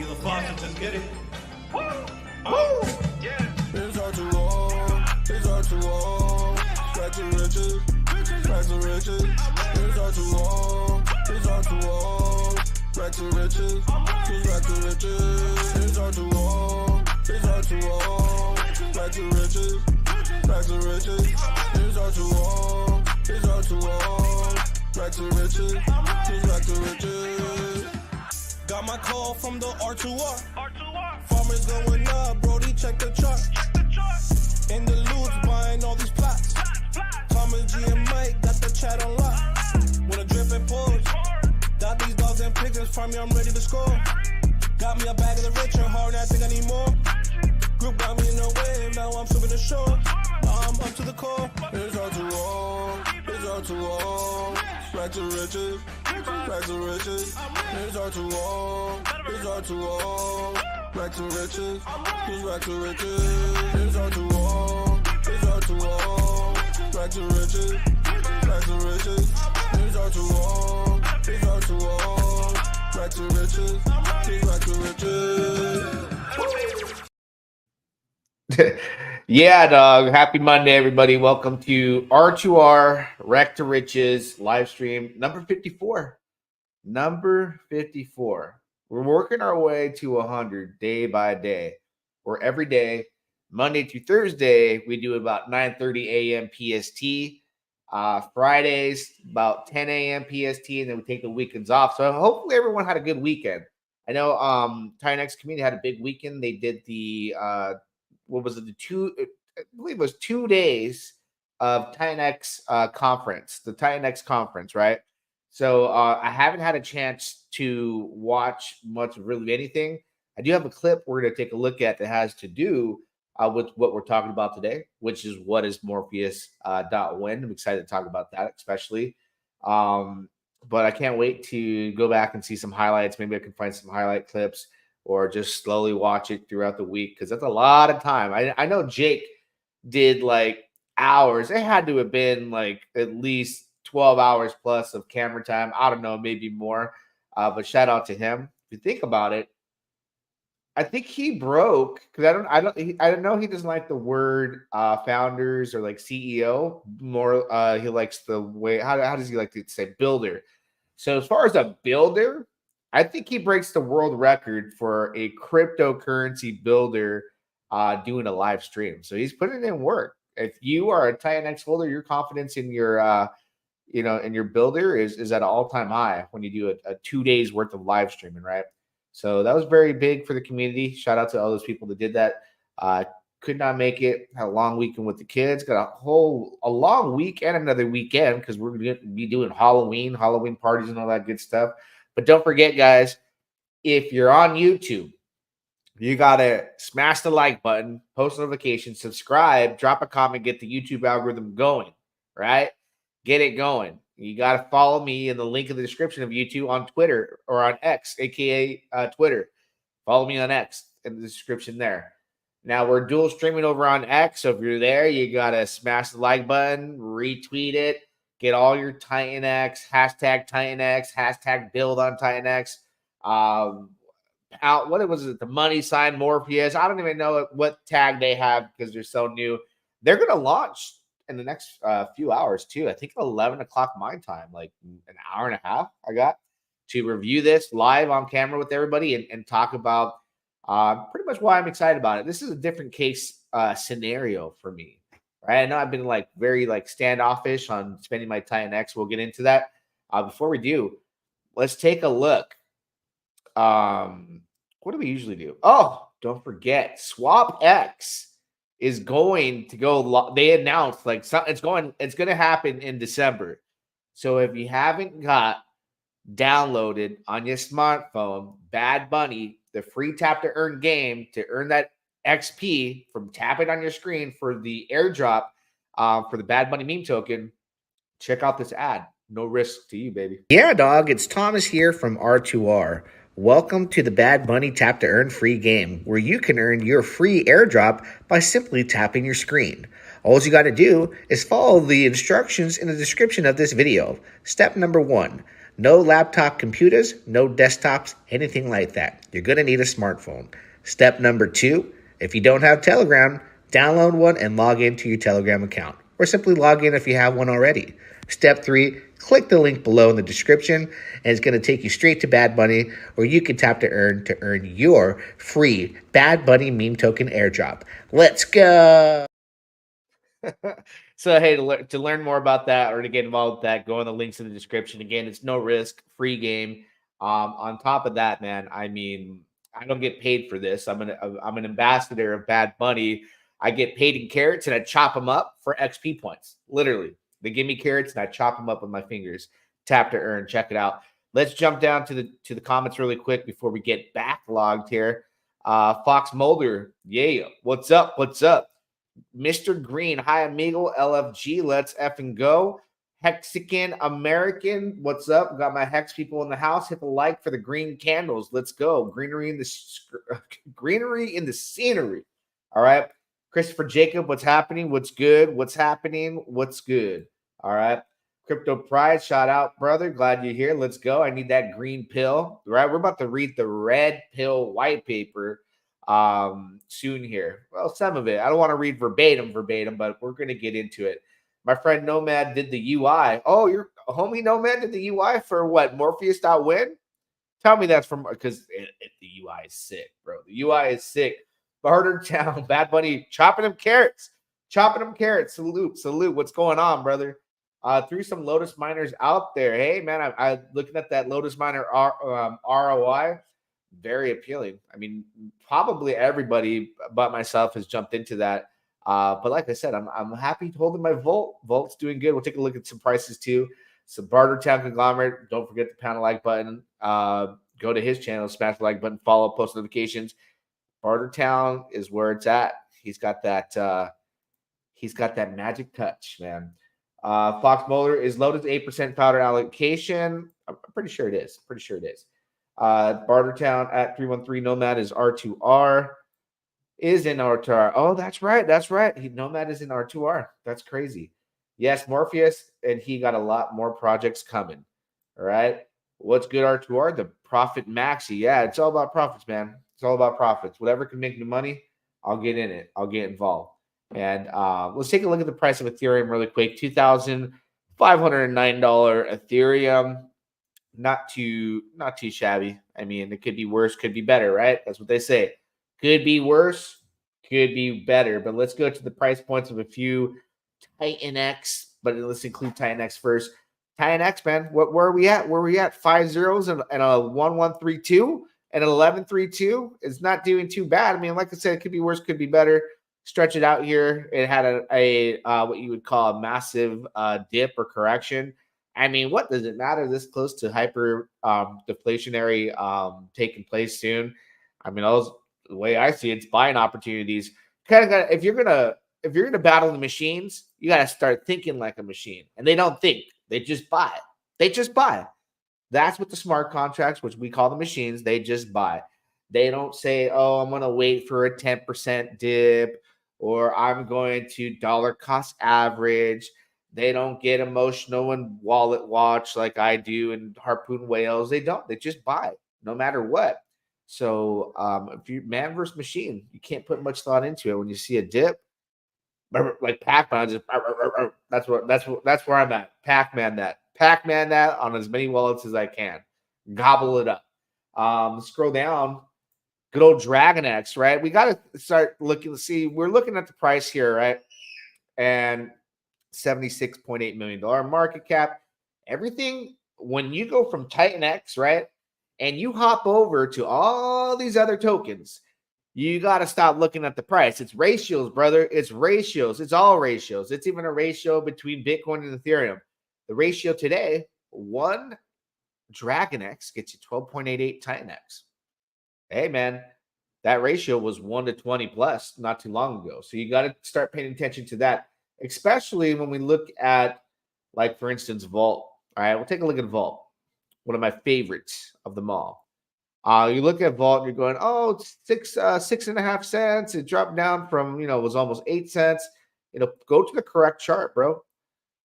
Be the faucet, just get it. Woo! Woo! Yeah. It's hard to walk, it's hard to walk. Back to riches, back to riches. It's hard to walk, it's hard to walk. Back to riches, back to riches. It's hard to walk, it's hard to walk. Back to riches, back to riches. It's hard to walk, it's hard to walk. Back to riches, back to riches. Got my call from the R2R. Farmers going up, Brody, check the chart. In the loot, buying all these plots. Thomas G and Mike got the chat on lock. With a drip and pause. Got these dogs and pigeons, farm me, I'm ready to score. Got me a bag of the rich and hard, I think I need more. Group got me in the wave, now I'm swimming the shore. I'm up to the core. It's hard to walk, it's hard to walk. Back to riches, back to riches. It's hard to walk, it's hard to walk. Back to riches, back to riches. It's hard to walk, it's hard to walk. Back to riches, back to riches. It's hard to walk, it's hard to walk. Back to riches, back to riches. Yeah, dog. Happy Monday, everybody. Welcome to R2R Wreck to Riches live stream number 54. Number 54. We're working our way to 100 day by day. Or every day, Monday through Thursday, we do about 9:30 a.m. PST. Fridays, about 10 a.m. PST, and then we take the weekends off. So hopefully everyone had a good weekend. I know Titanx community had a big weekend. They did the what was it? I believe it was 2 days of Titanx conference, the Titanx conference, right? So I haven't had a chance to watch much of really anything. I do have a clip we're going to take a look at that has to do with what we're talking about today, which is what is Morpheus.win. I'm excited to talk about that, especially. But I can't wait to go back and see some highlights. Maybe I can find some highlight clips or just slowly watch it throughout the week because that's a lot of time. I know Jake did like hours. It had to have been like at least 12 hours plus of camera time. I don't know, maybe more. But shout out to him. If you think about it, I think he broke because I don't know he doesn't like the word founders or like CEO. More he likes the way how does he like to say builder. So as far as a builder, I think he breaks the world record for a cryptocurrency builder doing a live stream. So he's putting in work. If you are a Titanx holder, your confidence in your in your builder is at an all-time high when you do a 2 days worth of live streaming, right? So that was very big for the community. Shout out to all those people that did that. Could not make it. Had a long weekend with the kids. Got a long week and another weekend because we're going to be doing Halloween parties and all that good stuff. But don't forget, guys, if you're on YouTube, you got to smash the like button, post notifications, subscribe, drop a comment, get the YouTube algorithm going, right? Get it going. You got to follow me in the link in the description of YouTube on Twitter or on X, a.k.a. Twitter. Follow me on X in the description there. Now, we're dual streaming over on X, so if you're there, you got to smash the like button, retweet it, get all your Titanx, hashtag build on Titanx. What was it? The money sign Morpheus. I don't even know what tag they have because they're so new. They're going to launch in the next few hours too. I think 11 o'clock my time, like an hour and a half I got to review this live on camera with everybody and talk about pretty much why I'm excited about it. This is a different case scenario for me, right? I know I've been like very like standoffish on spending my Titanx. We'll get into that. Before we do, let's take a look. What do we usually do? Oh, don't forget Swap X is going to go. They announced like it's going to happen in December. So if you haven't got downloaded on your smartphone, Bad Bunny, the free tap to earn game to earn that XP from tapping on your screen for the airdrop for the Bad Bunny meme token, check out this ad. No risk to you, baby. Yeah, dog. It's Thomas here from R2R. Welcome to the Bad Bunny Tap to Earn free game, where you can earn your free airdrop by simply tapping your screen. All you got to do is follow the instructions in the description of this video. Step number 1, No laptop computers, no desktops, anything like that. You're going to need a smartphone. Step number 2, if you don't have Telegram, download one and log into your Telegram account, or simply log in if you have one already. Step 3, click the link below in the description, and it's going to take you straight to Bad Bunny, where you can tap to earn your free Bad Bunny meme token airdrop. Let's go! So, hey, to learn more about that or to get involved with that, go on the links in the description. Again, it's no risk, free game. On top of that, man, I mean, I don't get paid for this. I'm an ambassador of Bad Bunny. I get paid in carrots and I chop them up for XP points. Literally, they give me carrots and I chop them up with my fingers. Tap to earn. Check it out. Let's jump down to the comments really quick before we get backlogged here. Fox Mulder, yeah, what's up? What's up? Mr. Green, hi amigo, LFG, let's effing go. Hexican American, what's up? Got my Hex people in the house. Hit the like for the green candles. Let's go. Greenery in the scenery. All right. Christopher Jacob, what's happening? What's good? What's happening? What's good? All right. Crypto Pride, shout out, brother. Glad you're here. Let's go. I need that green pill. All right. We're about to read the red pill white paper soon here. Well, some of it. I don't want to read verbatim, but we're going to get into it. My friend Nomad did the UI. Oh, your homie Nomad did the UI for what? Morpheus.win? Tell me that's from, because the UI is sick, bro. The UI is sick. Barter Town, Bad Bunny, chopping them carrots. Salute. What's going on, brother? Threw some Lotus miners out there. Hey, man, I looking at that Lotus miner ROI. Very appealing. I mean, probably everybody but myself has jumped into that. But like I said, I'm happy holding my Volt. Volt's doing good. We'll take a look at some prices too. So Barter Town Conglomerate. Don't forget to pound the like button. Go to his channel, smash the like button, follow, post notifications. Barter Town is where it's at. He's got that magic touch, man. Fox Molar, is Lotus 8% powder allocation? I'm pretty sure it is. Bartertown at 313 Nomad is R2R. Is in R2R. Oh, that's right. Nomad is in R2R. That's crazy. Yes, Morpheus, and he got a lot more projects coming. All right. What's good, R2R? The Profit Maxi. Yeah, it's all about profits, man. It's all about profits. Whatever can make me money, I'll get in it. I'll get involved. And let's take a look at the price of Ethereum really quick. $2,509 Ethereum. Not too shabby. I mean, it could be worse, could be better, right? That's what they say. Could be worse, could be better. But let's go to the price points of a few Titanx. But let's include Titanx first. Titanx, man, where are we at? 5 zeros and a 1132 and an 1132. It's not doing too bad. I mean, like I said, it could be worse, could be better. Stretch it out here. It had a what you would call a massive dip or correction. I mean, what does it matter this close to hyper deflationary taking place soon? I mean, the way I see it, it's buying opportunities. Kind of got, if you're gonna battle the machines, you got to start thinking like a machine. And they don't think; they just buy. That's what the smart contracts, which we call the machines, they just buy. They don't say, "Oh, I'm gonna wait for a 10% dip," or "I'm going to dollar cost average." They don't get emotional and wallet watch like I do and harpoon whales. They don't. They just buy no matter what. So if you man versus machine, you can't put much thought into it. When you see a dip, like Pac-Man, just that's where I'm at. Pac-Man that on as many wallets as I can. Gobble it up. Scroll down. Good old Dragonex, right? We got to start looking. See, we're looking at the price here, right? And $76.8 million market cap. Everything, when you go from Titanx, right, and you hop over to all these other tokens, you got to stop looking at the price. It's ratios, brother. It's ratios. It's all ratios. It's even a ratio between Bitcoin and Ethereum. The ratio today, one Dragonex gets you 12.88 Titanx. Hey, man, that ratio was 1 to 20 plus not too long ago. So you got to start paying attention to that. Especially when we look at, like, for instance, Vault. All right, we'll take a look at Vault, one of my favorites of them all. You look at Vault and you're going, oh, it's 6.5 cents. It dropped down from, it was almost 8 cents. Go to the correct chart, bro.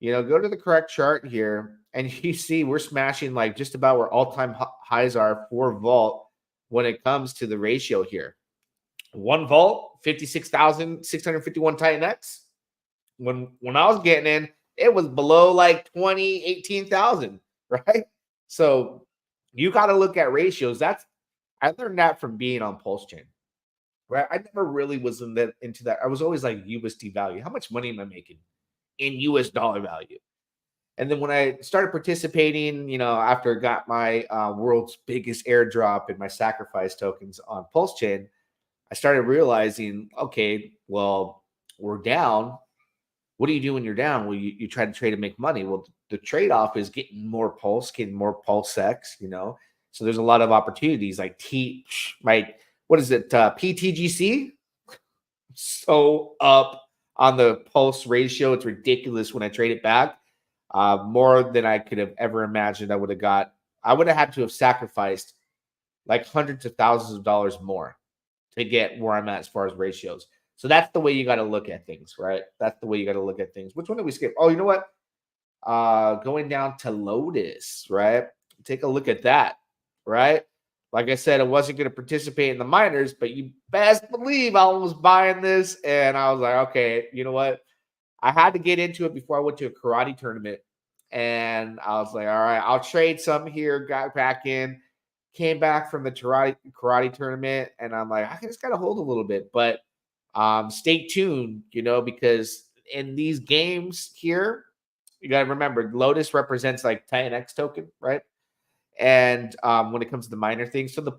Go to the correct chart here And you see we're smashing like just about where all-time highs are for Vault when it comes to the ratio here. One Vault, 56,651 Titanx. When I was getting in, it was below like 20, 18,000, right? So you got to look at ratios. I learned that from being on Pulse Chain, right? I never really was into that. I was always like USD value. How much money am I making in US dollar value? And then when I started participating, after I got my world's biggest airdrop and my sacrifice tokens on Pulse Chain, I started realizing, okay, well, we're down. What do you do when you're down? Well, you try to trade and make money. Well, the trade-off is getting more pulse X, So there's a lot of opportunities like PTGC? So up on the pulse ratio. It's ridiculous when I trade it back. More than I could have ever imagined I would have got. I would have had to have sacrificed like hundreds of thousands of dollars more to get where I'm at as far as ratios. So that's the way you got to look at things, right? That's the way you got to look at things. Which one did we skip? Oh, you know what? Going down to Lotus, right? Take a look at that, right? Like I said, I wasn't going to participate in the minors, but you best believe I was buying this. And I was like, okay, you know what? I had to get into it before I went to a karate tournament. And I was like, all right, I'll trade some here. Got back in, came back from the karate tournament. And I'm like, I just got to hold a little bit. But stay tuned, because in these games here, you got to remember, Lotus represents like Titanx token, right? And when it comes to the minor things, so the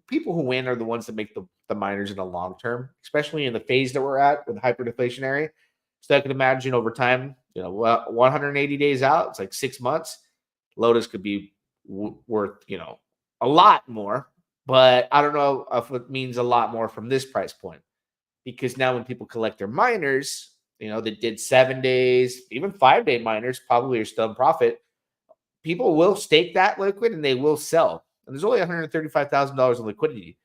people who win are the ones that make the minors in the long term, especially in the phase that we're at with hyperdeflationary. So I can imagine over time, 180 days out, it's like 6 months. Lotus could be worth, a lot more, but I don't know if it means a lot more from this price point, because now when people collect their miners, that did 7 days, even 5-day miners probably are still in profit. People will stake that liquid and they will sell. And there's only $135,000 in liquidity.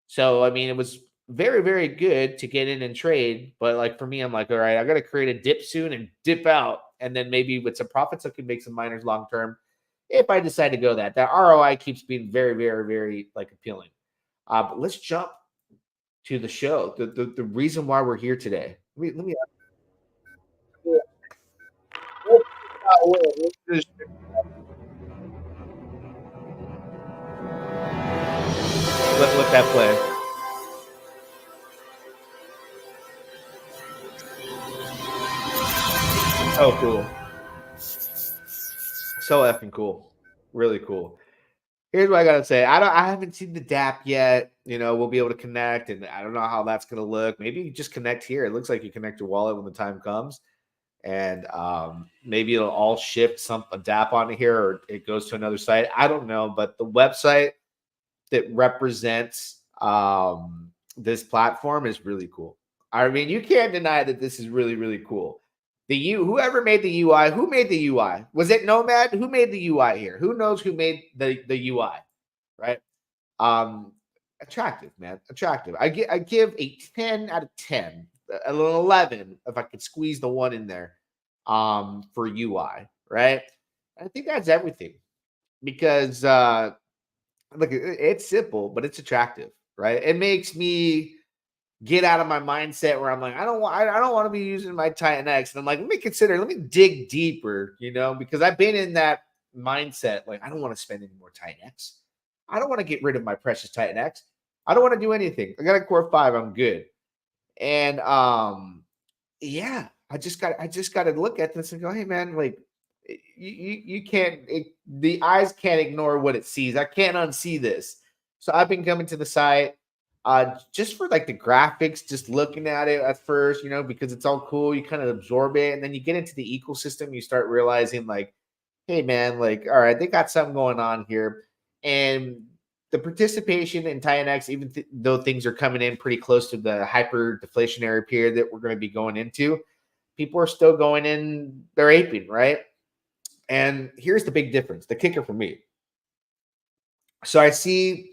So, I mean, it was very, very good to get in and trade. But like for me, I'm like, all right, I got to create a dip soon and dip out. And then maybe with some profits, I could make some miners long term if I decide to go that. That ROI keeps being very, very, very like appealing. But let's jump to the show. The reason why we're here today. Let me let that play. So cool. So effing cool. Really cool. Here's what I gotta say. I haven't seen the DApp yet. We'll be able to connect, and I don't know how that's gonna look. Maybe you just connect here. It looks like you connect your wallet when the time comes. And maybe it'll all ship a DApp onto here, or it goes to another site. I don't know, but the website that represents this platform is really cool. I mean, you can't deny that this is really, really cool. Whoever made the UI, who made the UI? Was it Nomad? Who made the UI here? Who knows who made the UI? Right? Attractive, man. Attractive. I give a 10 out of 10, an 11 if I could squeeze the one in there for UI, right? I think that's everything, because look, it's simple, but it's attractive, right? It makes me get out of my mindset where I'm like, I don't want to be using my Titanx. And I'm like, let me dig deeper, because I've been in that mindset. Like, I don't want to spend any more Titanx. I don't want to get rid of my precious Titanx. I don't want to do anything. I got a core 5. I'm good. And yeah, I just got to look at this and go, hey man, like you can't, the eyes can't ignore what it sees. I can't unsee this. So I've been coming to the site just for like the graphics, just looking at it at first, because it's all cool. You kind of absorb it, and then you get into the ecosystem. You start realizing like, hey man, like, all right, they got something going on here. And the participation in Titanx, even though things are coming in pretty close to the hyper deflationary period that we're going to be going into, people are still going in, they're aping, right? And here's the big difference, the kicker for me. So I see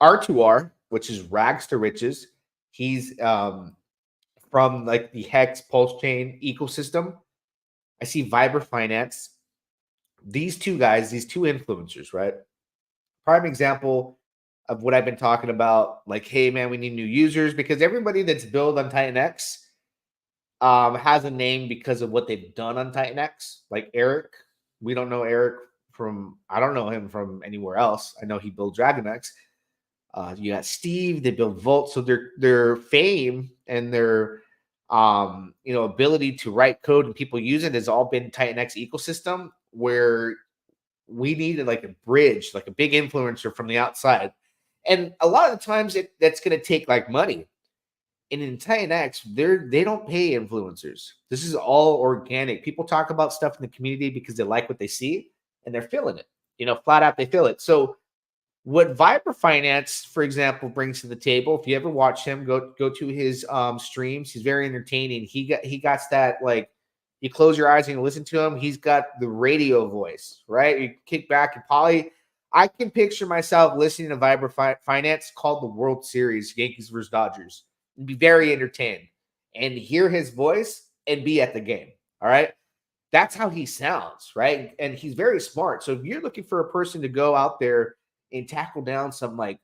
R2R, which is Rags to Riches. He's from like the Hex Pulse Chain ecosystem. I see Viber Finance. these two guys, these two influencers, right? Prime example of what I've been talking about. Like, hey, man, we need new users because everybody that's built on Titanx has a name because of what they've done on Titanx. Like Eric, we don't know Eric I don't know him from anywhere else. I know he built DragonX. You got Steve, they build Volt. So their fame and their ability to write code and people use it has all been Titanx ecosystem, where we needed like a bridge, like a big influencer from the outside. And a lot of the times that's going to take like money. And in Titanx, they don't pay influencers. This is all organic. People talk about stuff in the community because they like what they see and they're feeling it. Flat out they feel it. So what Viber Finance, for example, brings to the table, if you ever watch him, go to his streams. He's very entertaining. He got that, like, you close your eyes and you listen to him. He's got the radio voice, right? You kick back and I can picture myself listening to Viber Finance called the World Series, Yankees versus Dodgers, and be very entertained and hear his voice and be at the game. All right. That's how he sounds, right? And he's very smart. So if you're looking for a person to go out there and tackle down some like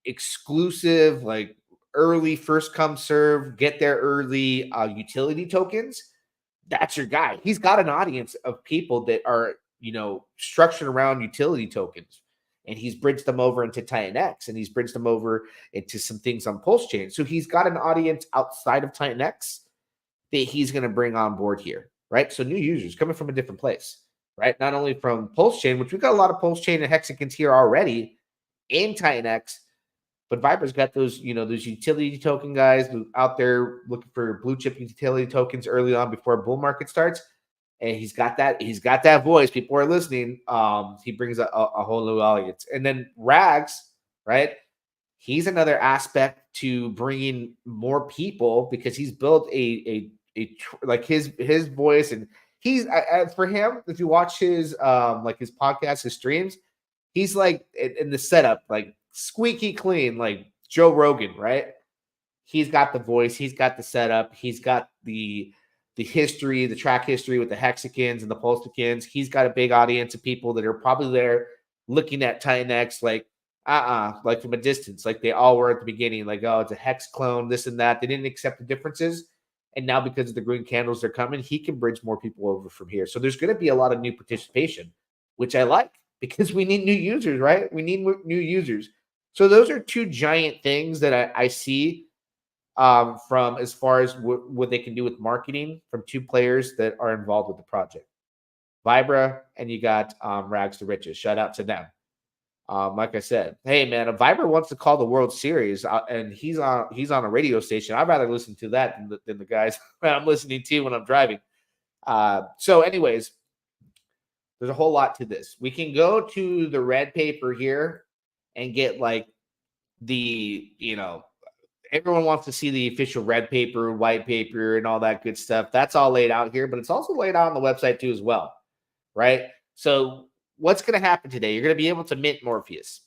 exclusive, like early first come serve, get there early utility tokens, that's your guy. He's got an audience of people that are, structured around utility tokens, and he's bridged them over into Titanx, and he's bridged them over into some things on Pulse Chain. So he's got an audience outside of Titanx that he's going to bring on board here, right? So new users coming from a different place, right? Not only from Pulse Chain, which we've got a lot of Pulse Chain and hexagons here already in Titanx, but Viber's got those, those utility token guys out there looking for blue chip utility tokens early on before a bull market starts. And he's got that voice. People are listening. He brings a whole new audience. And then Rags, right? He's another aspect to bringing more people because he's built like his voice, and he's for him. If you watch his like his podcast, his streams, he's like in the setup, like squeaky clean, like Joe Rogan, right? He's got the voice, he's got the setup, he's got the history, the track history with the hexagons and the pulsticons. He's got a big audience of people that are probably there looking at Titanx like like from a distance, like they all were at the beginning, like, oh, it's a hex clone, this and that. They didn't accept the differences. And now because of the green candles they're coming, he can bridge more people over from here. So there's going to be a lot of new participation, which I like because we need new users, right? We need new users. So those are two giant things that I see from as far as what they can do with marketing from two players that are involved with the project. Vibra and you got Rags to Riches. Shout out to them. Like I said, hey man, if Viber wants to call the World Series and he's on a radio station, I'd rather listen to that than the guys that I'm listening to when I'm driving. So anyways, there's a whole lot to this. We can go to the red paper here and get like the, everyone wants to see the official red paper, white paper, and all that good stuff. That's all laid out here, but it's also laid out on the website too as well, right? So what's going to happen today? You're going to be able to mint Morpheus,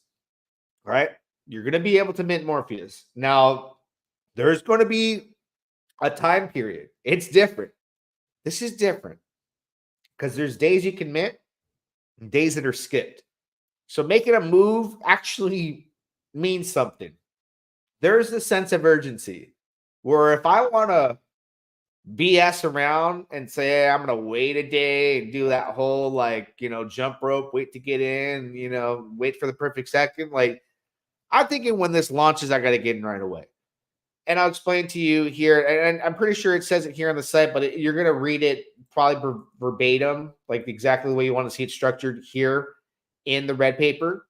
right? You're going to be able to mint Morpheus. Now, there's going to be a time period. It's different. This is different because there's days you can mint and days that are skipped. So making a move actually means something. There's a sense of urgency where if I want to BS around and say, hey, I'm going to wait a day and do that whole jump rope, wait to get in, wait for the perfect second. Like, I'm thinking when this launches, I got to get in right away. And I'll explain to you here. And I'm pretty sure it says it here on the site, but you're going to read it probably verbatim, like exactly the way you want to see it structured here in the red paper.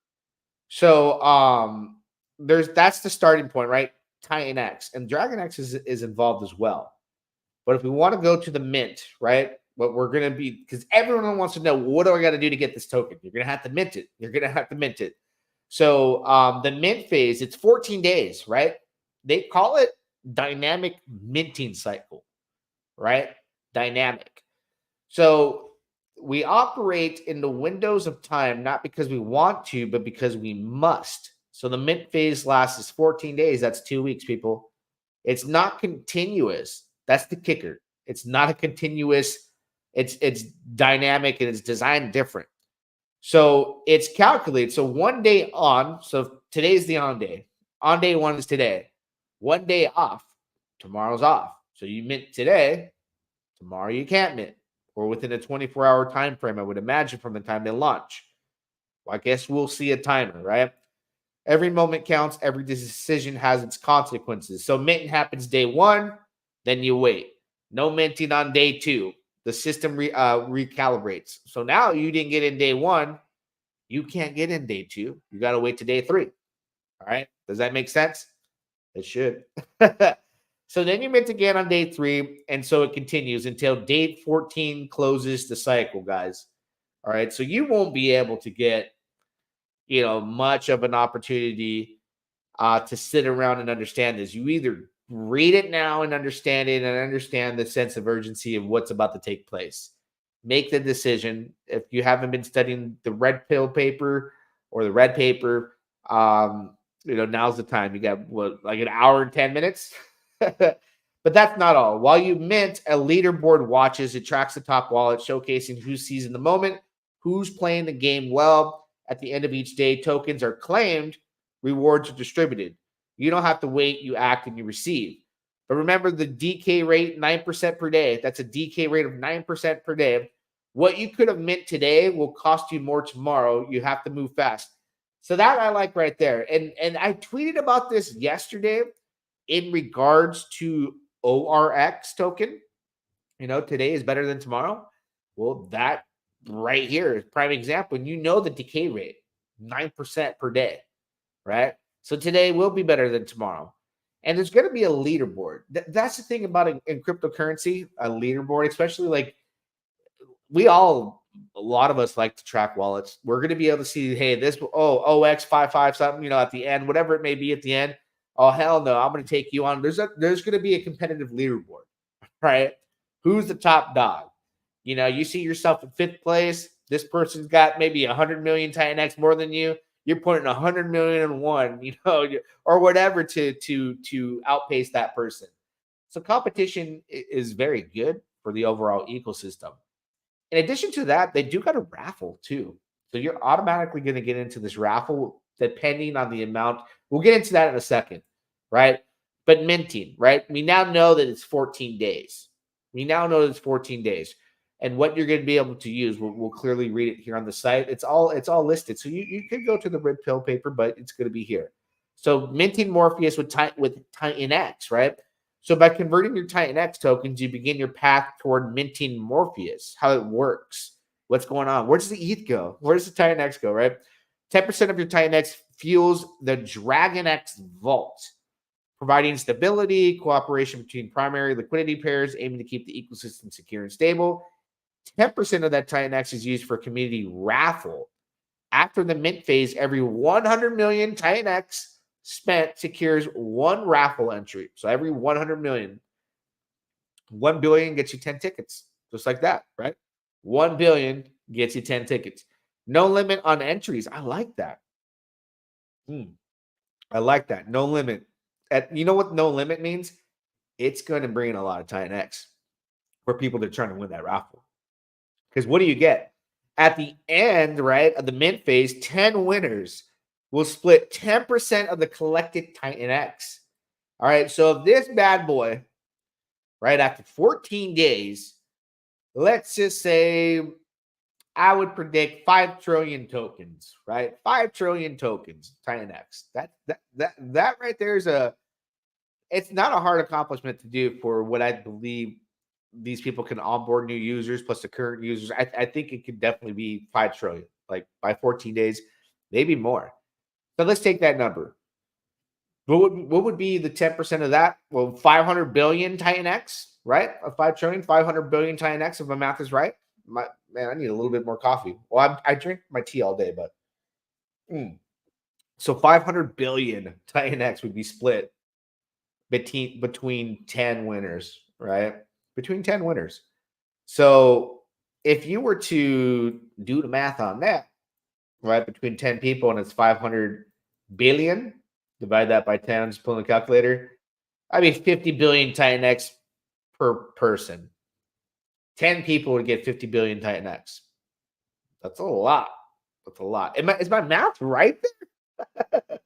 So, that's the starting point, right? Titanx and DragonX is involved as well. But if we want to go to the mint, right? What we're going to be, because everyone wants to know, what do I got to do to get this token? You're going to have to mint it. You're going to have to mint it. So the mint phase, it's 14 days, right? They call it dynamic minting cycle, right? Dynamic. So we operate in the windows of time, not because we want to, but because we must. So the mint phase lasts 14 days. That's 2 weeks, people. It's not continuous. That's the kicker. It's not a continuous It's dynamic and it's designed different. So it's calculated. So 1 day on, so today's the on day. On day 1 is today. 1 day off, tomorrow's off. So you mint today, tomorrow you can't mint, or within a 24-hour time frame, I would imagine, from the time they launch. Well, I guess we'll see a timer, right? Every moment counts. Every decision has its consequences. So minting happens day 1, then you wait. No minting on day 2. The system recalibrates. So now you didn't get in day 1. You can't get in day 2. You got to wait to day 3. All right. Does that make sense? It should. So then you mint again on day 3. And so it continues until date 14 closes the cycle, guys. All right. So you won't be able to get, much of an opportunity to sit around and understand this. You either read it now and understand it and understand the sense of urgency of what's about to take place. Make the decision. If you haven't been studying the red pill paper or the red paper, now's the time. You got like an hour and 10 minutes. But that's not all. While you mint, a leaderboard watches. It tracks the top wallet, showcasing who sees in the moment, who's playing the game well. At the end of each day, tokens are claimed, rewards are distributed. You don't have to wait, you act and you receive. But remember the decay rate, 9% per day. That's a decay rate of 9% per day. What you could have mint today will cost you more tomorrow. You have to move fast. So that I like right there. And I tweeted about this yesterday in regards to ORX token. Today is better than tomorrow. Well, that right here is prime example. And the decay rate, 9% per day, right? So today will be better than tomorrow. And there's going to be a leaderboard. That's the thing about in cryptocurrency, a leaderboard, especially like a lot of us like to track wallets. We're going to be able to see, hey, OX55 something, at the end, whatever it may be at the end. Oh, hell no, I'm going to take you on. There's going to be a competitive leaderboard, right? Who's the top dog? You see yourself in 5th place. This person's got maybe 100 million Titanx more than you. You're putting 100 million in one, or whatever to outpace that person. So competition is very good for the overall ecosystem. In addition to that, they do got a raffle too. So you're automatically going to get into this raffle depending on the amount. We'll get into that in a second, right? But minting, right? We now know that it's 14 days. And what you're going to be able to use, we'll clearly read it here on the site. It's all listed. So you could go to the red pill paper, but it's going to be here. So minting Morpheus with Titanx, right? So by converting your Titanx tokens, you begin your path toward minting Morpheus. How it works, what's going on, where does the ETH go? Where does the Titanx go, right? 10% of your Titanx fuels the DragonX vault, providing stability, cooperation between primary liquidity pairs, aiming to keep the ecosystem secure and stable. 10% of that Titanx is used for community raffle. After the mint phase, every 100 million Titanx spent secures one raffle entry. So every 100 million, 1 billion gets you 10 tickets, just like that, right? 1 billion gets you 10 tickets. No limit on entries. I like that. I like that. No limit. You know what no limit means? It's going to bring in a lot of Titanx for people that are trying to win that raffle. Because what do you get? At the end, right, of the mint phase, 10 winners will split 10% of the collected Titanx. All right, so if this bad boy, right, after 14 days, let's just say I would predict 5 trillion tokens, right? 5 trillion tokens, Titanx. That right there is it's not a hard accomplishment to do for what I believe these people can onboard new users plus the current users. I think it could definitely be 5 trillion, like by 14 days, maybe more. So let's take that number. What would be the 10% of that? Well, 500 billion Titanx, right? Of 5 trillion, 500 billion Titanx, if my math is right. Man, I need a little bit more coffee. Well, I drink my tea all day, but so 500 billion Titanx would be split between 10 winners, right? Between 10 winners. So if you were to do the math on that, right, between 10 people and it's 500 billion, divide that by 10, just pulling a calculator, I mean 50 billion Titanx per person. 10 people would get 50 billion Titanx. That's a lot. That's a lot. Is my math right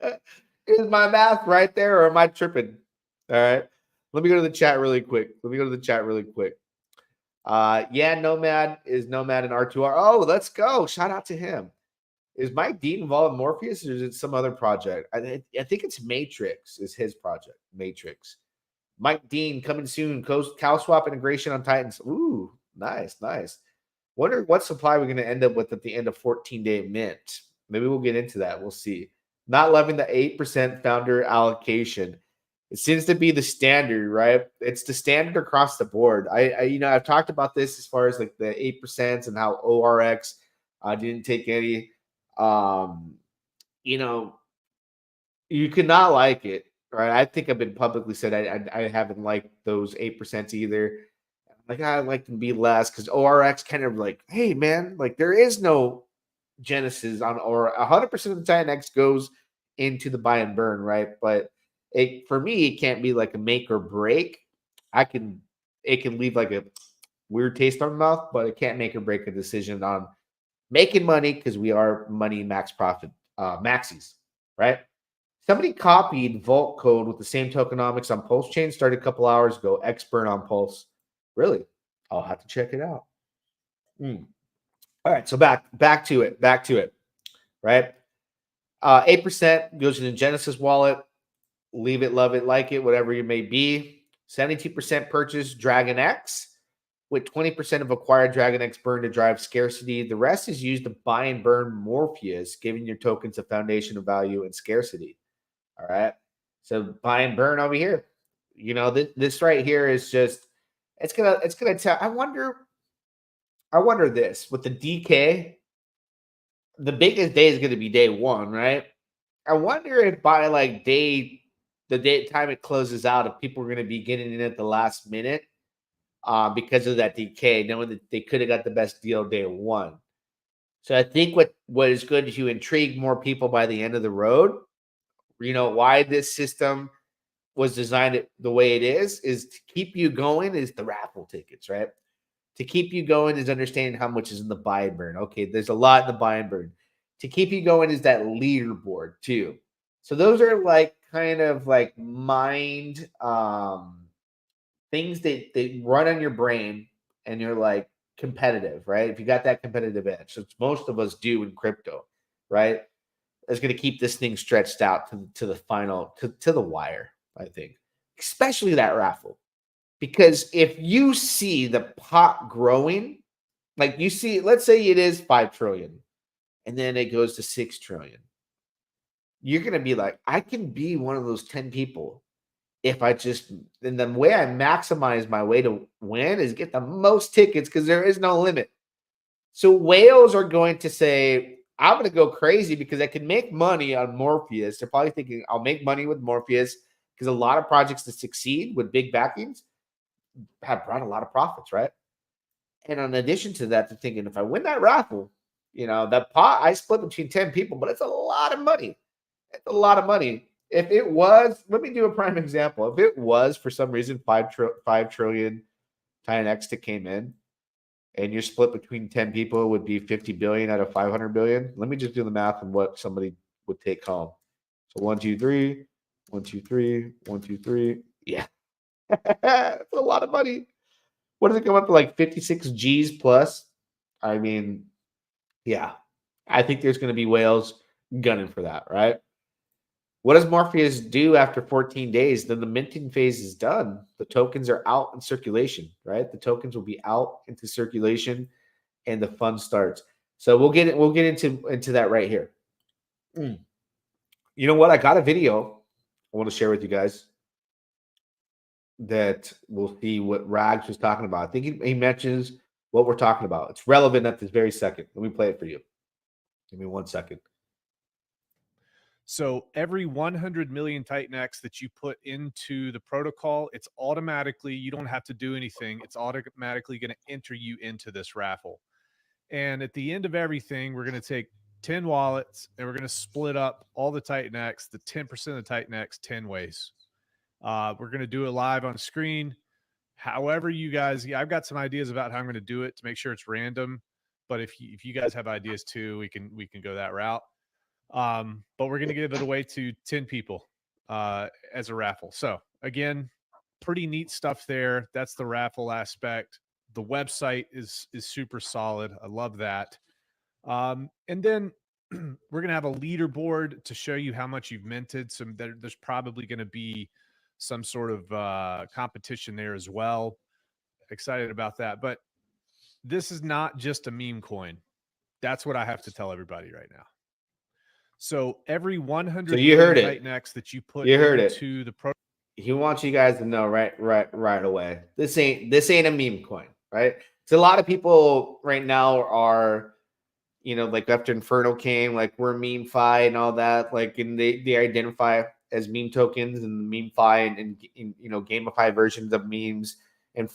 there? Is my math right there, or am I tripping? All right. Let me go to the chat really quick. Yeah, Nomad is Nomad and R2R. Oh, let's go. Shout out to him. Is Mike Dean involved in Morpheus, or is it some other project? I think it's Matrix is his project. Matrix. Mike Dean coming soon. Cow swap integration on Titans. Ooh, nice. Wonder what supply we're going to end up with at the end of 14-day mint. Maybe we'll get into that. We'll see. Not loving the 8% founder allocation. It seems to be the standard, right? It's the standard across the board. I've talked about this as far as like the 8% and how ORX didn't take any. You could not like it, right? I think I've been publicly said I haven't liked those 8% either. Like I'd like them to be less because ORX kind of like, hey man, like there is no Genesis on or 100% of the Titanx goes into the buy and burn, right? But for me, it can't be like a make or break. It can leave like a weird taste on the mouth, but it can't make or break a decision on making money because we are money max profit maxis, right? Somebody copied Vault code with the same tokenomics on Pulse Chain, started a couple hours ago. Expert on Pulse. Really? I'll have to check it out. All right, so back to it, right? 8% goes in the Genesis wallet. Leave it, love it, like it, whatever you may be. 72% purchase Dragon X, with 20% of acquired Dragon X burn to drive scarcity. The rest is used to buy and burn Morpheus, giving your tokens a foundation of value and scarcity. All right. So buy and burn over here. This right here is just it's gonna tell. I wonder this with the DK, the biggest day is gonna be day one, right? I wonder if by like the time it closes out, if people are gonna be getting in at the last minute because of that DK, knowing that they could have got the best deal day one. So I think what is good to intrigue more people by the end of the road, why this system was designed the way it is to keep you going is the raffle tickets, right? To keep you going is understanding how much is in the buy and burn. Okay, there's a lot in the buy and burn. To keep you going is that leaderboard too. So those are like kind of like mind things that run on your brain and you're like competitive, right? If you got that competitive edge, which most of us do in crypto, right? It's going to keep this thing stretched out to the final, to the wire, I think, especially that raffle. Because if you see the pot growing, like you see, let's say it is 5 trillion and then it goes to 6 trillion. You're going to be like, I can be one of those 10 people if I just, and the way I maximize my way to win is get the most tickets because there is no limit. So whales are going to say, I'm going to go crazy because I can make money on Morpheus. They're probably thinking I'll make money with Morpheus because a lot of projects that succeed with big backings have brought a lot of profits, right? And in addition to that, they're thinking if I win that raffle, that pot I split between 10 people, but it's a lot of money. It's a lot of money. If it was, let me do a prime example. If it was for some reason 5 trillion Titanx that came in, and you're split between 10 people would be 50 billion out of 500 billion. Let me just do the math on what somebody would take home. So 1, 2, 3, 1, 2, 3, 1, 2, 3. Yeah. That's a lot of money. What does it come up to, like 56 G's plus? I mean, yeah. I think there's going to be whales gunning for that, right? What does Morpheus do after 14 days? Then the minting phase is done. The tokens are out in circulation, right? The tokens will be out into circulation and the fun starts. So we'll get into that right here. You know what? I got a video I want to share with you guys that we'll see what Rags was talking about. I think he mentions what we're talking about. It's relevant at this very second. Let me play it for you. Give me 1 second. So every 100 million Titanx that you put into the protocol, it's automatically, you don't have to do anything. It's automatically going to enter you into this raffle. And at the end of everything, we're going to take 10 wallets and we're going to split up all the Titanx, the 10% of the Titanx 10 ways. We're going to do it live on screen. However, you guys, I've got some ideas about how I'm going to do it to make sure it's random. But if you guys have ideas too, we can go that route. But we're going to give it away to 10 people as a raffle. So again, pretty neat stuff there. That's the raffle aspect. The website is super solid. I love that. And then we're going to have a leaderboard to show you how much you've minted. There's probably going to be some sort of competition there as well. Excited about that. But this is not just a meme coin. That's what I have to tell everybody right now. So every 100 So you heard it. Titanx that you put You heard into it. the pro. He wants you guys to know right away. This ain't a meme coin, right? So a lot of people right now are, like after Inferno came, like we're meme-fi and all that, like, and they identify as meme tokens and meme-fi and gamify versions of memes and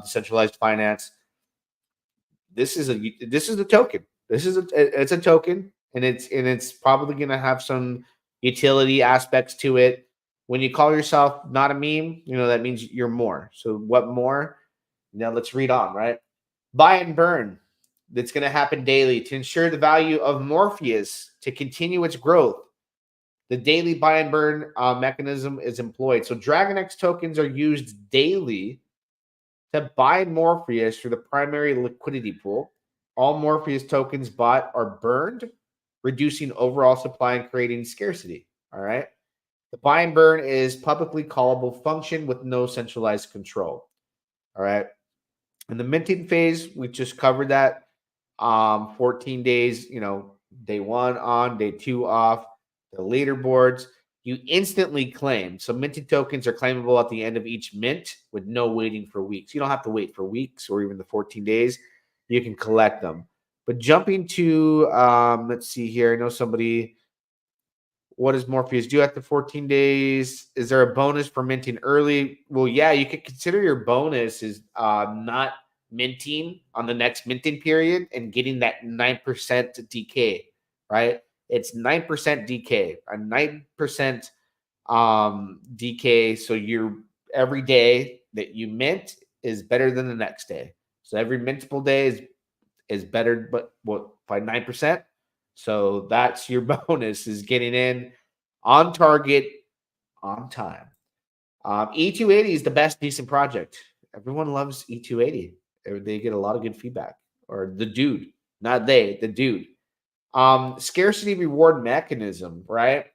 decentralized finance. This is a token. It's a token, and it's probably going to have some utility aspects to it. When you call yourself not a meme, that means you're more. So what more? Now let's read on, right? Buy and burn. That's going to happen daily to ensure the value of Morpheus to continue its growth. The daily buy and burn mechanism is employed. So DragonX tokens are used daily to buy Morpheus through the primary liquidity pool. All Morpheus tokens bought are burned, reducing overall supply and creating scarcity. All right. The buy and burn is publicly callable function with no centralized control. All right. In the minting phase, we just covered that. 14 days, day 1 on, day 2 off. The leaderboards, you instantly claim. So minted tokens are claimable at the end of each mint with no waiting for weeks. You don't have to wait for weeks or even the 14 days. You can collect them. But jumping to, let's see here. I know somebody, what does Morpheus do after 14 days? Is there a bonus for minting early? Well, yeah, you could consider your bonus is not minting on the next minting period and getting that 9% decay, right? It's 9% decay, a 9% decay. So every day that you mint is better than the next day. So every mintable day is better, but by 9%. So that's your bonus, is getting in on target, on time. E280 is the best decent project. Everyone loves E280. They get a lot of good feedback. Or the dude, not they, the dude. Scarcity reward mechanism, right?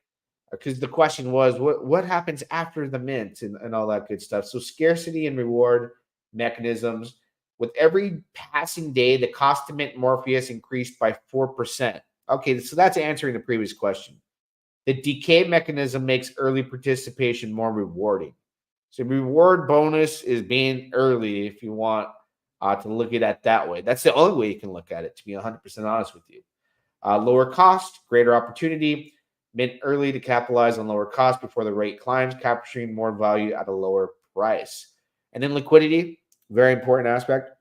Because the question was, what happens after the mint and all that good stuff. So scarcity and reward mechanisms. With every passing day, the cost to mint Morpheus increased by 4%. Okay, so that's answering the previous question. The decay mechanism makes early participation more rewarding. So reward bonus is being early if you want to look at it that way. That's the only way you can look at it, to be 100% honest with you. Lower cost, greater opportunity. Mint early to capitalize on lower cost before the rate climbs, capturing more value at a lower price. And then liquidity, very important aspect.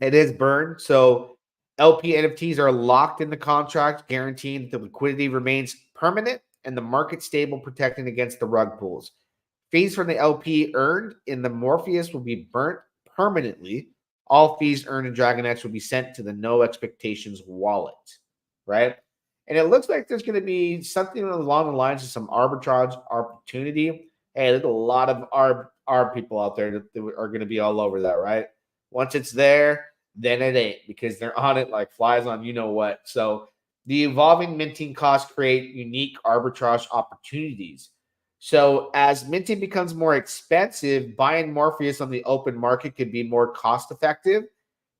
It is burned. So LP NFTs are locked in the contract, guaranteeing that the liquidity remains permanent and the market stable, protecting against the rug pulls. Fees from the LP earned in the Morpheus will be burnt permanently. All fees earned in DragonX will be sent to the No Expectations wallet, right? And it looks like there's going to be something along the lines of some arbitrage opportunity. Hey, there's a lot of arb people out there that are going to be all over that, right? Once it's there, then it ain't, because they're on it like flies on you-know-what. So the evolving minting costs create unique arbitrage opportunities. So as minting becomes more expensive, buying Morpheus on the open market could be more cost-effective.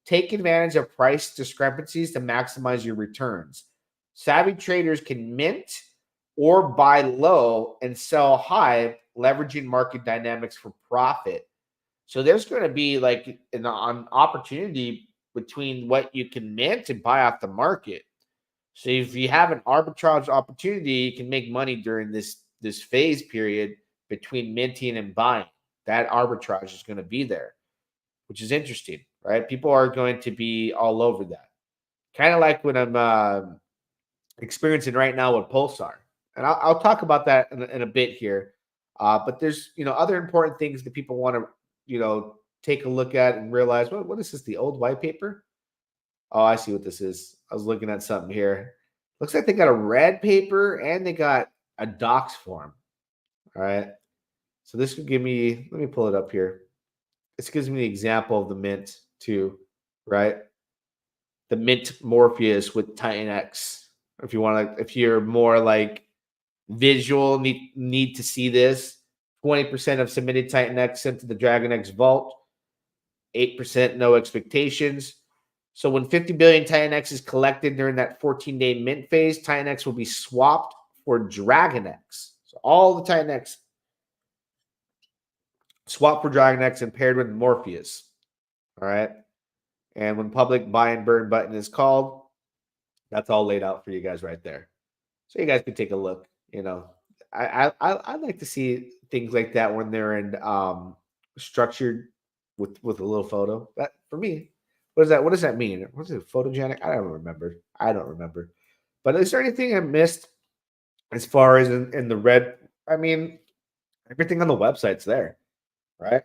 Take advantage of price discrepancies to maximize your returns. Savvy traders can mint or buy low and sell high, leveraging market dynamics for profit. So there's going to be like an opportunity between what you can mint and buy off the market. So if you have an arbitrage opportunity, you can make money during this phase period between minting and buying. That arbitrage is going to be there, which is interesting, right? People are going to be all over that. Kind of like what I'm experiencing right now with Pulsar. And I'll talk about that in a bit here. But there's other important things that people want to take a look at and realize, what is this? The old white paper? Oh, I see what this is. I was looking at something here. Looks like they got a red paper and they got a docs form. All right. So this could give me, let me pull it up here. This gives me the example of the mint too, right? The mint Morpheus with Titanx. If you want to, if you're more like visual, need to see this. 20% of submitted Titanx sent to the DragonX vault. 8% no expectations. So when 50 billion Titanx is collected during that 14-day mint phase, Titanx will be swapped for DragonX. So all the Titanx swapped for DragonX and paired with Morpheus. All right. And when public buy and burn button is called, that's all laid out for you guys right there. So you guys can take a look. I like to see things like that when they're in structured with a little photo. That for me, what does that mean? What is it, photogenic? I don't remember. But is there anything I missed as far as in the red? I mean, everything on the website's there, right?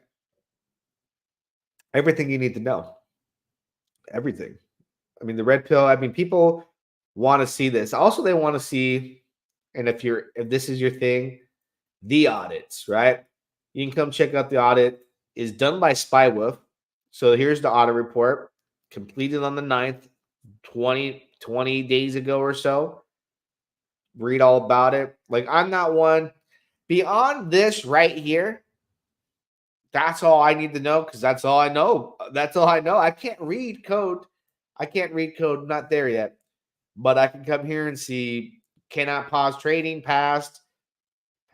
Everything you need to know. Everything. I mean, the red pill. I mean, people want to see this. Also, they want to see, and if this is your thing, the audits, right? You can come check out the audit. Is done by Spywolf. So here's the audit report, completed on the 9th, 20 days ago or so. Read all about it. Like, I'm not one. Beyond this right here, that's all I need to know because that's all I know. That's all I know. I can't read code. I'm not there yet. But I can come here and see cannot pause trading, past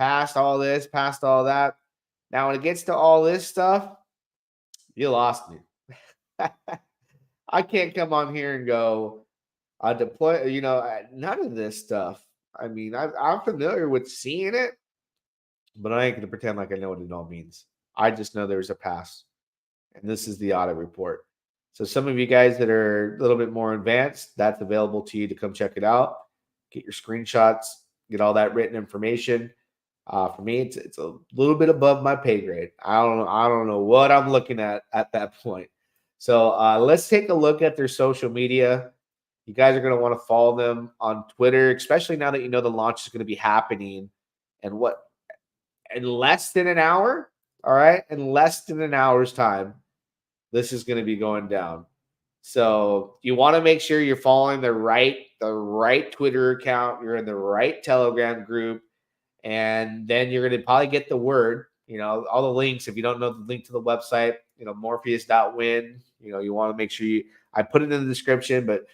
all this, past all that. Now, when it gets to all this stuff, you lost me. I can't come on here and go, deploy, none of this stuff. I mean, I'm familiar with seeing it, but I ain't going to pretend like I know what it all means. I just know there's a pass, and this is the audit report. So some of you guys that are a little bit more advanced, that's available to you to come check it out. Get your screenshots, get all that written information. For me, it's a little bit above my pay grade. I don't know what I'm looking at that point. So let's take a look at their social media. You guys are going to want to follow them on Twitter, especially now that you know the launch is going to be happening. And in less than an hour, all right? In less than an hour's time, this is going to be going down. So you want to make sure you're following the right Twitter account. You're in the right Telegram group. And then you're going to probably get the word, all the links. If you don't know the link to the website, Morpheus.win, you want to make sure I put it in the description, but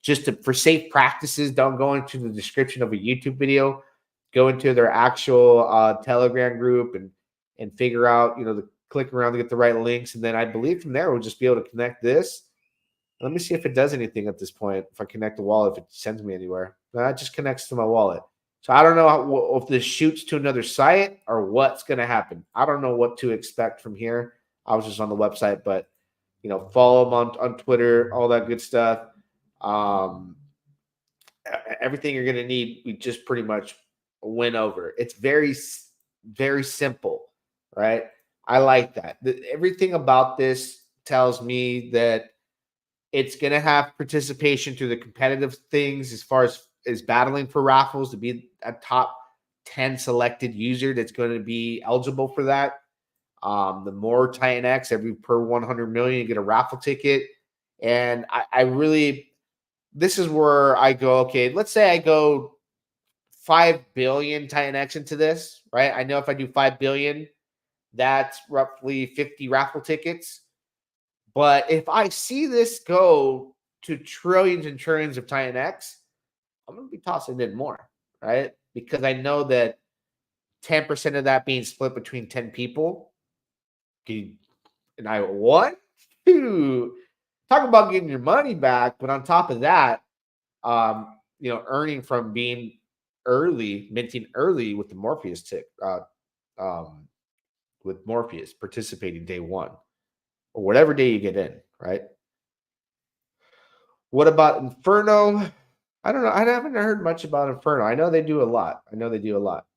just for safe practices, don't go into the description of a YouTube video, go into their actual Telegram group and figure out, click around to get the right links. And then I believe from there, we'll just be able to connect this. Let me see if it does anything at this point. If I connect the wallet, if it sends me anywhere. No, it just connects to my wallet. So I don't know if this shoots to another site or what's going to happen. I don't know what to expect from here. I was just on the website, but follow them on Twitter, all that good stuff. Everything you're going to need, we just pretty much went over. It's very, very simple, right? I like that. Everything about this tells me that it's going to have participation through the competitive things as far as battling for Raffles to be a top 10 selected user that's going to be eligible for that. The more Titanx, every per 100 million, you get a raffle ticket. And I really, this is where I go, okay, let's say I go 5 billion Titanx into this, right? I know if I do 5 billion, that's roughly 50 raffle tickets. But if I see this go to trillions and trillions of Titanx, I'm going to be tossing in more, right? Because I know that 10% of that being split between 10 people. And I want to talk about getting your money back. But on top of that, earning from being early, minting early with the Morpheus tick, with Morpheus participating day one or whatever day you get in, right? What about Inferno? I don't know. I haven't heard much about Inferno. I know they do a lot.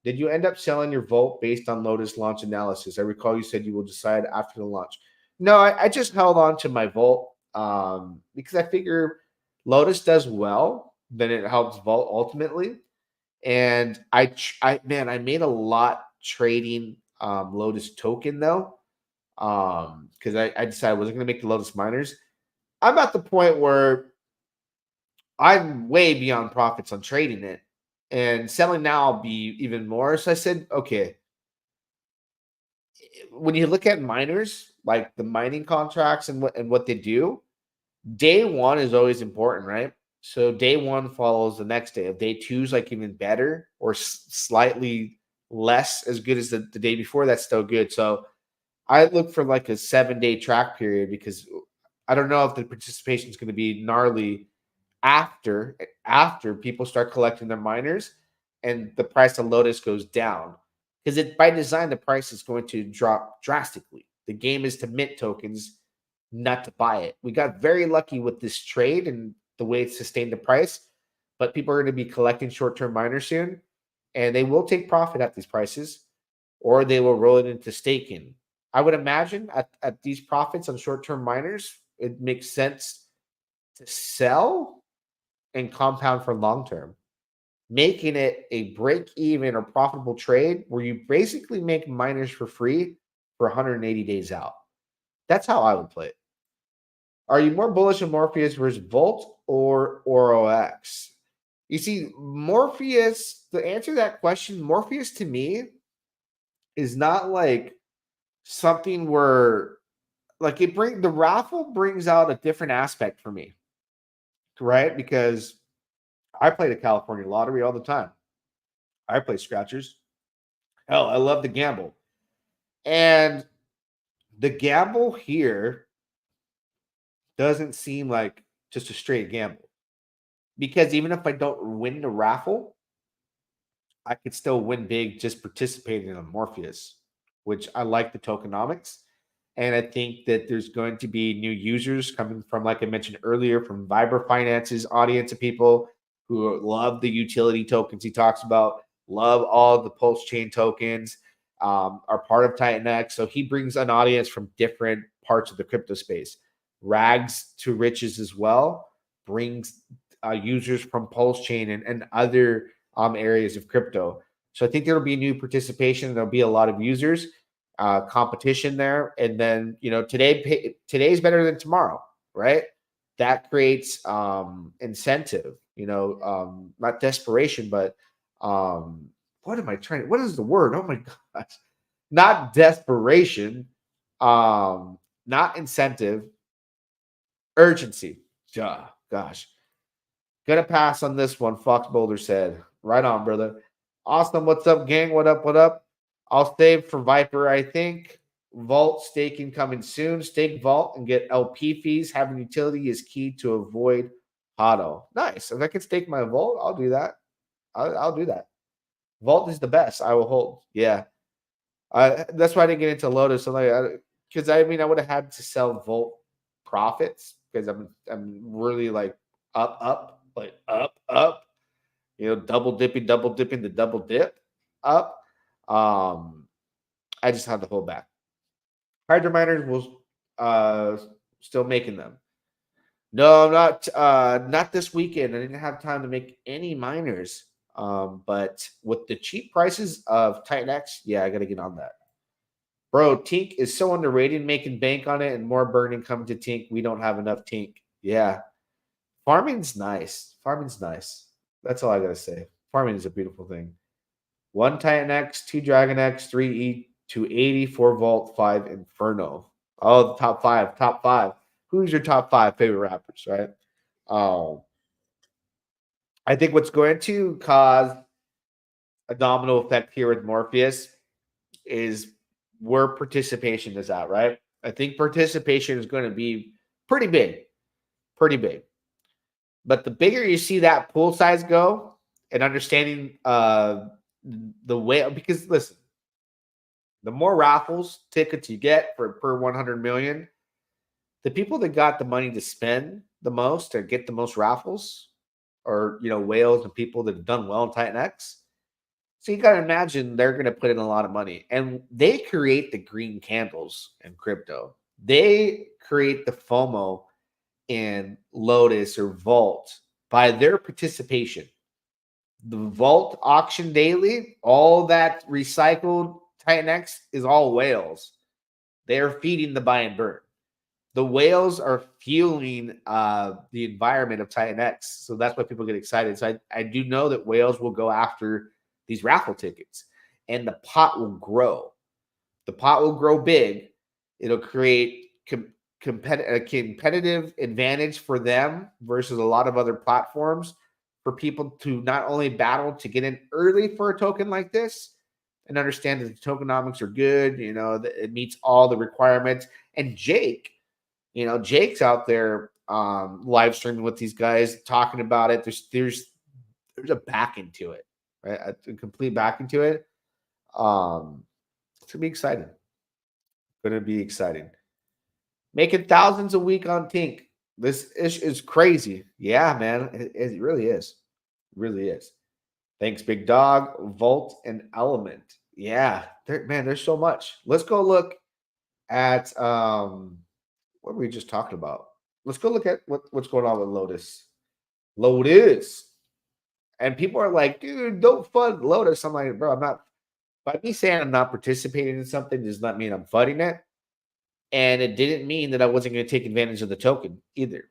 Did you end up selling your Volt based on Lotus launch analysis? I recall you said you will decide after the launch. No, I just held on to my Volt because I figure Lotus does well, then it helps Volt ultimately. And I made a lot trading Lotus token though, because I decided I wasn't going to make the Lotus miners. I'm at the point where I'm way beyond profits on trading it, and selling now will be even more. So I said, okay, when you look at miners, like the mining contracts and what they do, day one is always important, right? So day one follows the next day. If day two is like even better or slightly less as good as the day before, that's still good. So I look for like a 7-day track period because I don't know if the participation is going to be gnarly after people start collecting their miners and the price of Lotus goes down, because it by design the price is going to drop drastically. The game is to mint tokens, not to buy it. We got very lucky with this trade and the way it sustained the price, but people are going to be collecting short-term miners soon, and they will take profit at these prices, or they will roll it into staking. I would imagine at these profits on short-term miners, it makes sense to sell and compound for long term, making it a break even or profitable trade where you basically make miners for free for 180 days out. That's how I would play it. Are you more bullish on Morpheus versus Volt or OROX? You see, Morpheus, to answer that question, Morpheus to me is not like something where like the raffle brings out a different aspect for me, right? Because I play the California lottery all the time. I play scratchers. Hell, I love the gamble. And the gamble here doesn't seem like just a straight gamble. Because even if I don't win the raffle, I could still win big just participating in Morpheus, which I like the tokenomics. And I think that there's going to be new users coming from, like I mentioned earlier, from Viber Finance's audience of people who love the utility tokens he talks about, love all the pulse chain tokens, are part of Titanx. So he brings an audience from different parts of the crypto space. Rags to Riches as well brings users from pulse chain and other areas of crypto. So I think there will be new participation. There'll be a lot of users, competition there, and then today's better than tomorrow, right? That creates incentive. Not desperation, but what am I trying? What is the word? Oh my gosh, not desperation, not incentive, urgency. Gosh. Gonna pass on this one. Fox Boulder said, right on, brother. Awesome. What's up, gang? What up? What up? I'll save for Viper, I think. Vault staking coming soon. Stake Vault and get LP fees. Having utility is key to avoid HODL. Nice. If I can stake my Vault, I'll do that. I'll do that. Vault is the best. I will hold. Yeah. That's why I didn't get into Lotus. Because I would have had to sell Vault profits because I'm really like up, double dipping the double dip up. I just had to hold back. Hydro miners will still making them. No, not this weekend. I didn't have time to make any miners. But with the cheap prices of Titanx, yeah, I gotta get on that. Bro, Tink is so underrated, making bank on it and more burning coming to Tink. We don't have enough Tink. Yeah. Farming's nice. That's all I gotta say. Farming is a beautiful thing. 1 Titanx, 2 Dragon X, 3 E, 280, 4 Vault, 5 Inferno. Oh, the top five. Who's your top 5 favorite rappers, right? I think what's going to cause a domino effect here with Morpheus is where participation is at, right? I think participation is going to be pretty big. But the bigger you see that pool size go and understanding the way, because listen, the more raffles tickets you get per 100 million, the people that got the money to spend the most or get the most raffles or whales and people that have done well in Titanx. So you got to imagine they're going to put in a lot of money, and they create the green candles in crypto. They create the FOMO in Lotus or Vault by their participation. The Vault auction daily, all that recycled Titanx is all whales. They are feeding the buy and burn. The whales are fueling the environment of Titanx. So that's why people get excited. So I do know that whales will go after these raffle tickets, and the pot will grow. The pot will grow big. It'll create a competitive advantage for them versus a lot of other platforms, for people to not only battle to get in early for a token like this and understand that the tokenomics are good, it meets all the requirements. And Jake's out there live streaming with these guys, talking about it. There's a backing to it, right? A complete backing to it. It's gonna be exciting. Making thousands a week on Tink. This is crazy. Yeah, man. It really is. Really is. Thanks, Big Dog, Volt, and Element. Yeah, there's so much. Let's go look at what were we just talking about? Let's go look at what's going on with Lotus. Lotus. And people are like, dude, don't fund Lotus. I'm like, bro, I'm not. By me saying I'm not participating in something does not mean I'm funding it. And it didn't mean that I wasn't going to take advantage of the token either.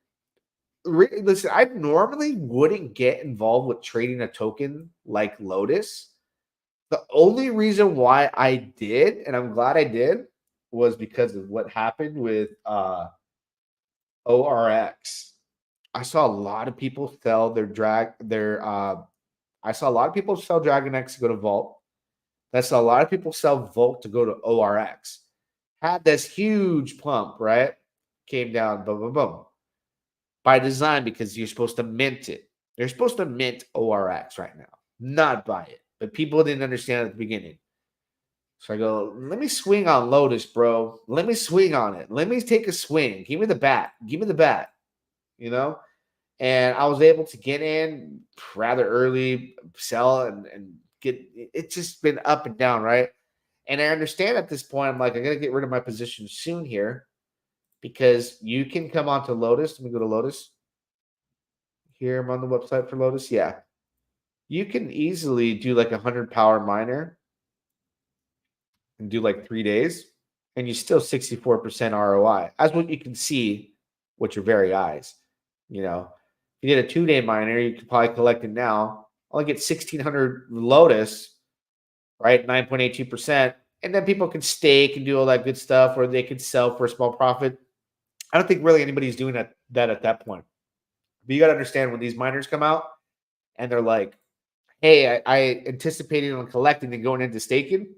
Listen, I normally wouldn't get involved with trading a token like Lotus. The only reason why I did, and I'm glad I did, was because of what happened with ORX. I saw a lot of people sell I saw a lot of people sell Dragon X to go to Vault. I saw a lot of people sell Vault to go to ORX. Had this huge pump, right? Came down, boom, boom, boom. By design, because you're supposed to mint it. They're supposed to mint ORX right now, not buy it. But people didn't understand at the beginning. So I go, let me swing on Lotus, bro. Let me swing on it. Let me take a swing. Give me the bat. And I was able to get in rather early, sell, and get. It's just been up and down, right? And I understand at this point, I'm like, I got to get rid of my position soon here, because you can come onto Lotus. Let me go to Lotus. Here, I'm on the website for Lotus. Yeah. You can easily do like 100 power miner and do like 3 days, and you still 64% ROI. As what you can see with your very eyes. If you did a 2-day miner, you could probably collect it now. Only get 1,600 Lotus, right? 9.82%. And then people can stake and do all that good stuff, or they could sell for a small profit. I don't think really anybody's doing that at that point. But you got to understand, when these miners come out and they're like, hey, I anticipated on collecting and going into staking.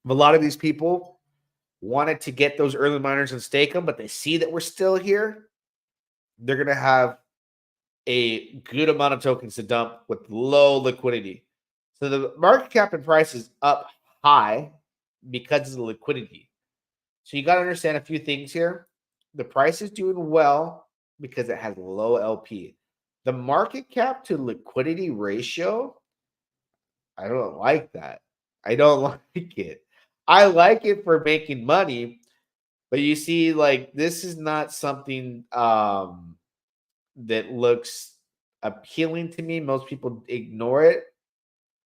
A lot of these people wanted to get those early miners and stake them, but they see that we're still here. They're going to have a good amount of tokens to dump with low liquidity. So the market cap and price is up high because of the liquidity. So you got to understand a few things here. The price is doing well because it has low LP. The market cap to liquidity ratio, I don't like that. I don't like it. I like it for making money, but you see, like, this is not something that looks appealing to me. Most people ignore it.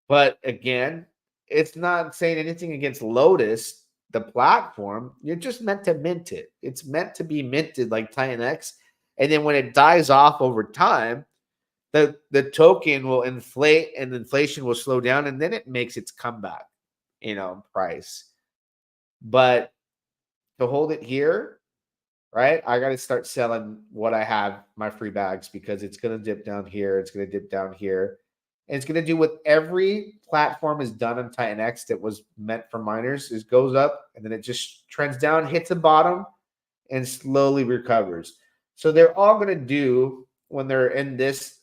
But again, it's not saying anything against Lotus, the platform. You're just meant to mint it. It's meant to be minted like Titanx. And then when it dies off over time, the token will inflate and inflation will slow down, and then it makes its comeback, price. But to hold it here, right, I got to start selling what I have, my free bags, because it's going to dip down here. It's going to dip down here. And it's going to do what every platform has done on Titanx that was meant for miners, is goes up and then it just trends down, hits the bottom, and slowly recovers. So they're all going to do, when they're in this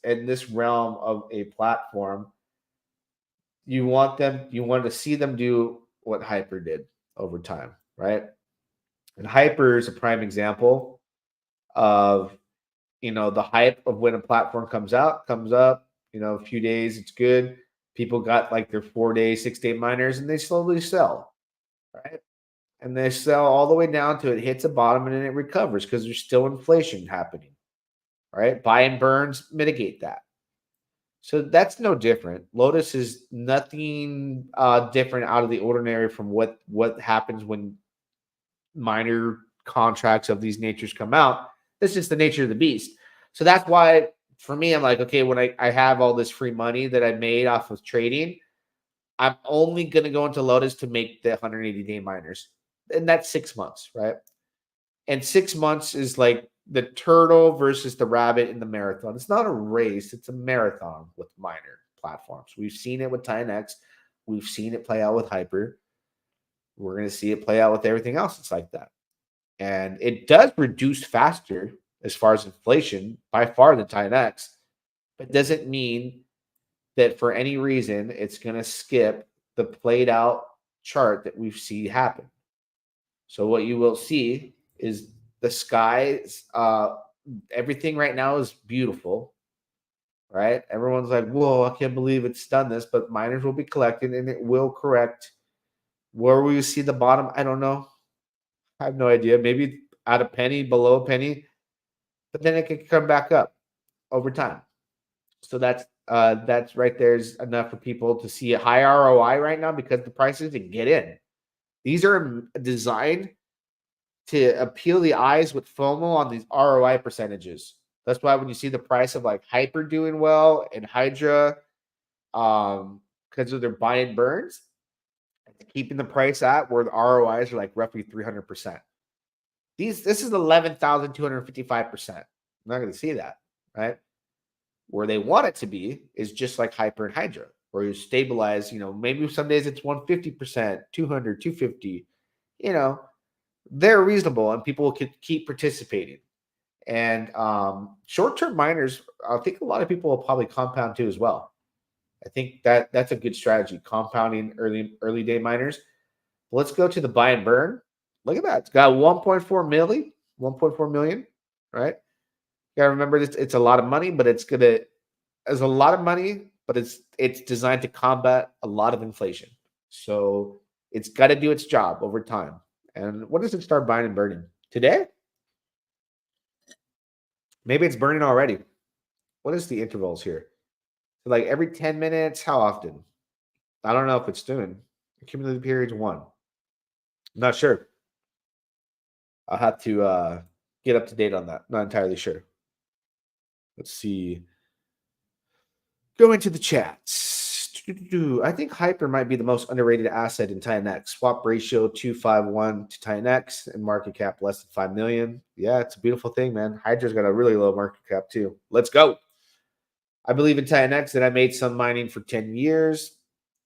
realm of a platform, you want to see them do what Hyper did over time, right? And Hyper is a prime example of, the hype of when a platform comes up, a few days, it's good. People got like their 4-day, 6-day miners, and they slowly sell, right? And they sell all the way down to it hits a bottom and then it recovers because there's still inflation happening, right? Buy and burns mitigate that. So that's no different. Lotus is nothing different out of the ordinary from what happens when minor contracts of these natures come out. That's just the nature of the beast. So that's why for me, I'm like, okay, when I have all this free money that I made off of trading, I'm only going to go into Lotus to make the 180-day miners. And that's 6 months, right? And 6 months is like the turtle versus the rabbit in the marathon. It's not a race, it's a marathon with miner platforms. We've seen it with Titanx. We've seen it play out with Hyper. We're going to see it play out with everything else. It's like that. And it does reduce faster as far as inflation by far than Titanx, but doesn't mean that for any reason it's going to skip the played out chart that we've seen happen. So what you will see is the skies, everything right now is beautiful, right? Everyone's like, whoa, I can't believe it's done this, but miners will be collected and it will correct. Where will you see the bottom? I don't know. I have no idea. Maybe at a penny, below a penny, but then it can come back up over time. So that's right there is enough for people to see a high ROI right now because the prices to get in. These are designed to appeal the eyes with FOMO on these ROI percentages. That's why when you see the price of like Hyper doing well and Hydra, because of their buy and burns, keeping the price at where the ROIs are like roughly 300%. This is 11,255%. I'm not going to see that, right? Where they want it to be is just like Hyper and Hydra, where you stabilize, maybe some days it's 150%, 200, 250, they're reasonable and people can keep participating. And short-term miners, I think a lot of people will probably compound too as well. I think that's a good strategy, compounding early day miners. Let's go to the buy and burn. Look at that. It's got 1.4 million, right? You gotta remember this, it's a lot of money, but it's a lot of money, but it's designed to combat a lot of inflation. So it's got to do its job over time. And when does it start buying and burning? Today? Maybe it's burning already. What is the intervals here? So like every 10 minutes, how often? I don't know if it's doing. Cumulative periods 1. I'm not sure. I'll have to get up to date on that. Not entirely sure. Let's see. Go into the chats. I think Hyper might be the most underrated asset in Titanx. Swap ratio 251 to Titanx and market cap less than 5 million. Yeah, it's a beautiful thing, man. Hydra's got a really low market cap too. Let's go. I believe in Titanx that I made some mining for 10 years.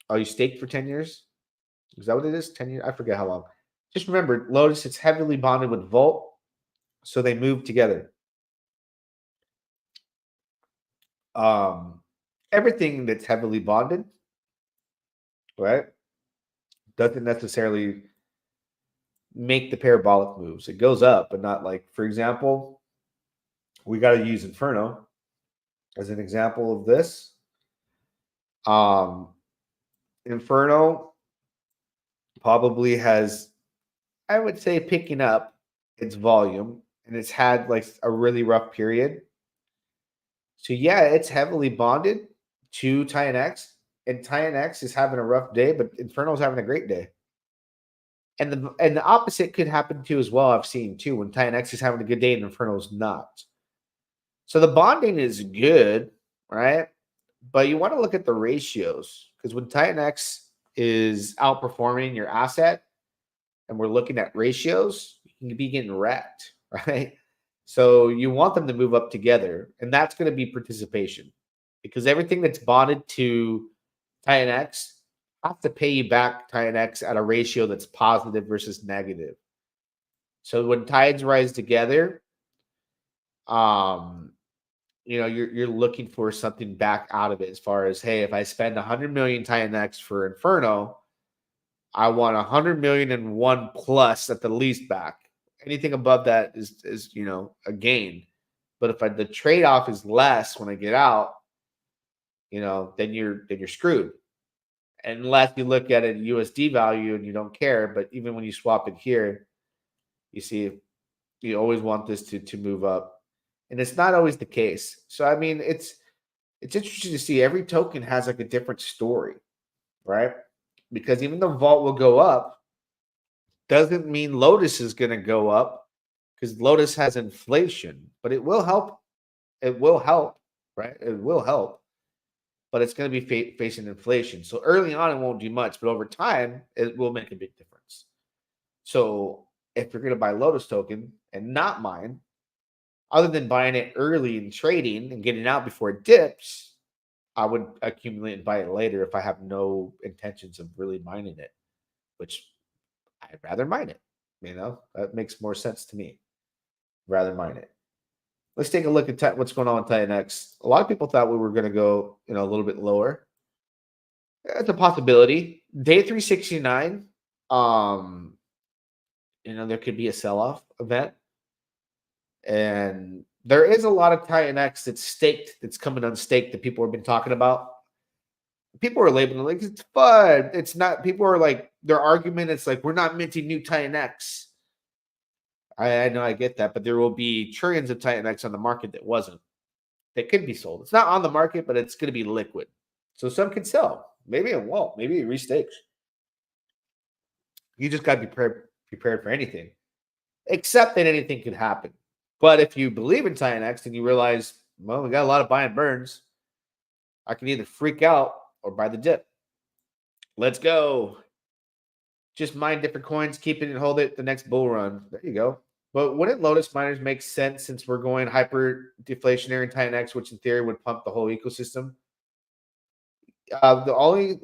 Oh, you staked for 10 years? Is that what it is? 10 years? I forget how long. Just remember, Lotus, it's heavily bonded with Volt, so they move together. Everything that's heavily bonded, right, doesn't necessarily make the parabolic moves. It goes up, but not like, for example, we got to use Inferno as an example of this. Inferno probably has, I would say, picking up its volume, and it's had like a really rough period. So yeah, it's heavily bonded to Titanx, and Titanx is having a rough day, but Inferno's having a great day. And the opposite could happen too as well. I've seen too when Titanx is having a good day and Inferno's not. So the bonding is good, right? But you want to look at the ratios because when Titanx is outperforming your asset, and we're looking at ratios, you can be getting wrecked, right? So you want them to move up together, and that's going to be participation because everything that's bonded to Titanx has to pay you back Titanx at a ratio that's positive versus negative. So when tides rise together, you're looking for something back out of it as far as, hey, if I spend 100 million Titanx for Inferno, I want 100 million and 1 plus at the least back. Anything above that is a gain. But if the trade-off is less when I get out, then you're screwed. Unless you look at it USD value and you don't care. But even when you swap it here, you see you always want this to move up. And it's not always the case. So I mean, it's interesting to see every token has like a different story, right? Because even the vault will go up, doesn't mean Lotus is going to go up because Lotus has inflation, but it will help. It will help, right? It will help, but it's going to be facing inflation. So early on, it won't do much, but over time, it will make a big difference. So if you're going to buy Lotus token and not mine, other than buying it early and trading and getting out before it dips, I would accumulate and buy it later if I have no intentions of really mining it, which I'd rather mine it. That makes more sense to me. Rather mine it. Let's take a look at what's going on with Titanx. A lot of people thought we were going to go, a little bit lower. That's a possibility. Day 369, there could be a sell-off event. And there is a lot of Titanx that's staked, that's coming unstaked that people have been talking about. People are labeling it like it's fun. It's not. People are like, their argument, it's like, we're not minting new Titanx. I know, I get that, but there will be trillions of Titanx on the market that wasn't. That could be sold. It's not on the market, but it's going to be liquid. So some can sell. Maybe it won't. Maybe it restakes. You just got to be prepared for anything, except that anything could happen. But if you believe in Titanx and you realize, well, we got a lot of buy and burns, I can either freak out or buy the dip. Let's go. Just mine different coins, keep it and hold it the next bull run. There you go. But wouldn't Lotus miners make sense since we're going hyper deflationary in Titanx, which in theory would pump the whole ecosystem? The only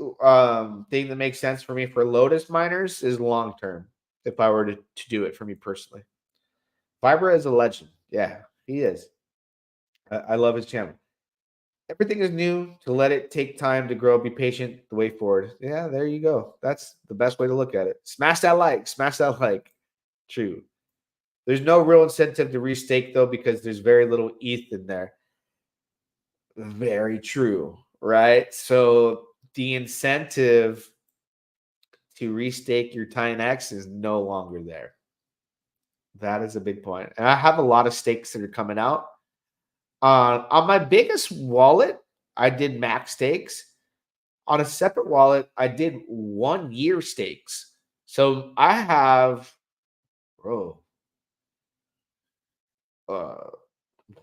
thing that makes sense for me for Lotus miners is long term, if I were to do it for me personally. Vibra is a legend. Yeah, he is. I love his channel. Everything is new, to let it take time to grow, be patient, the way forward. Yeah, there you go. That's the best way to look at it. Smash that like. Smash that like. True. There's no real incentive to restake, though, because there's very little ETH in there. Very true, right? So the incentive to restake your Titanx is no longer there. That is a big point. And I have a lot of stakes that are coming out. On my biggest wallet, I did max stakes. On a separate wallet, I did 1 year stakes. So I have,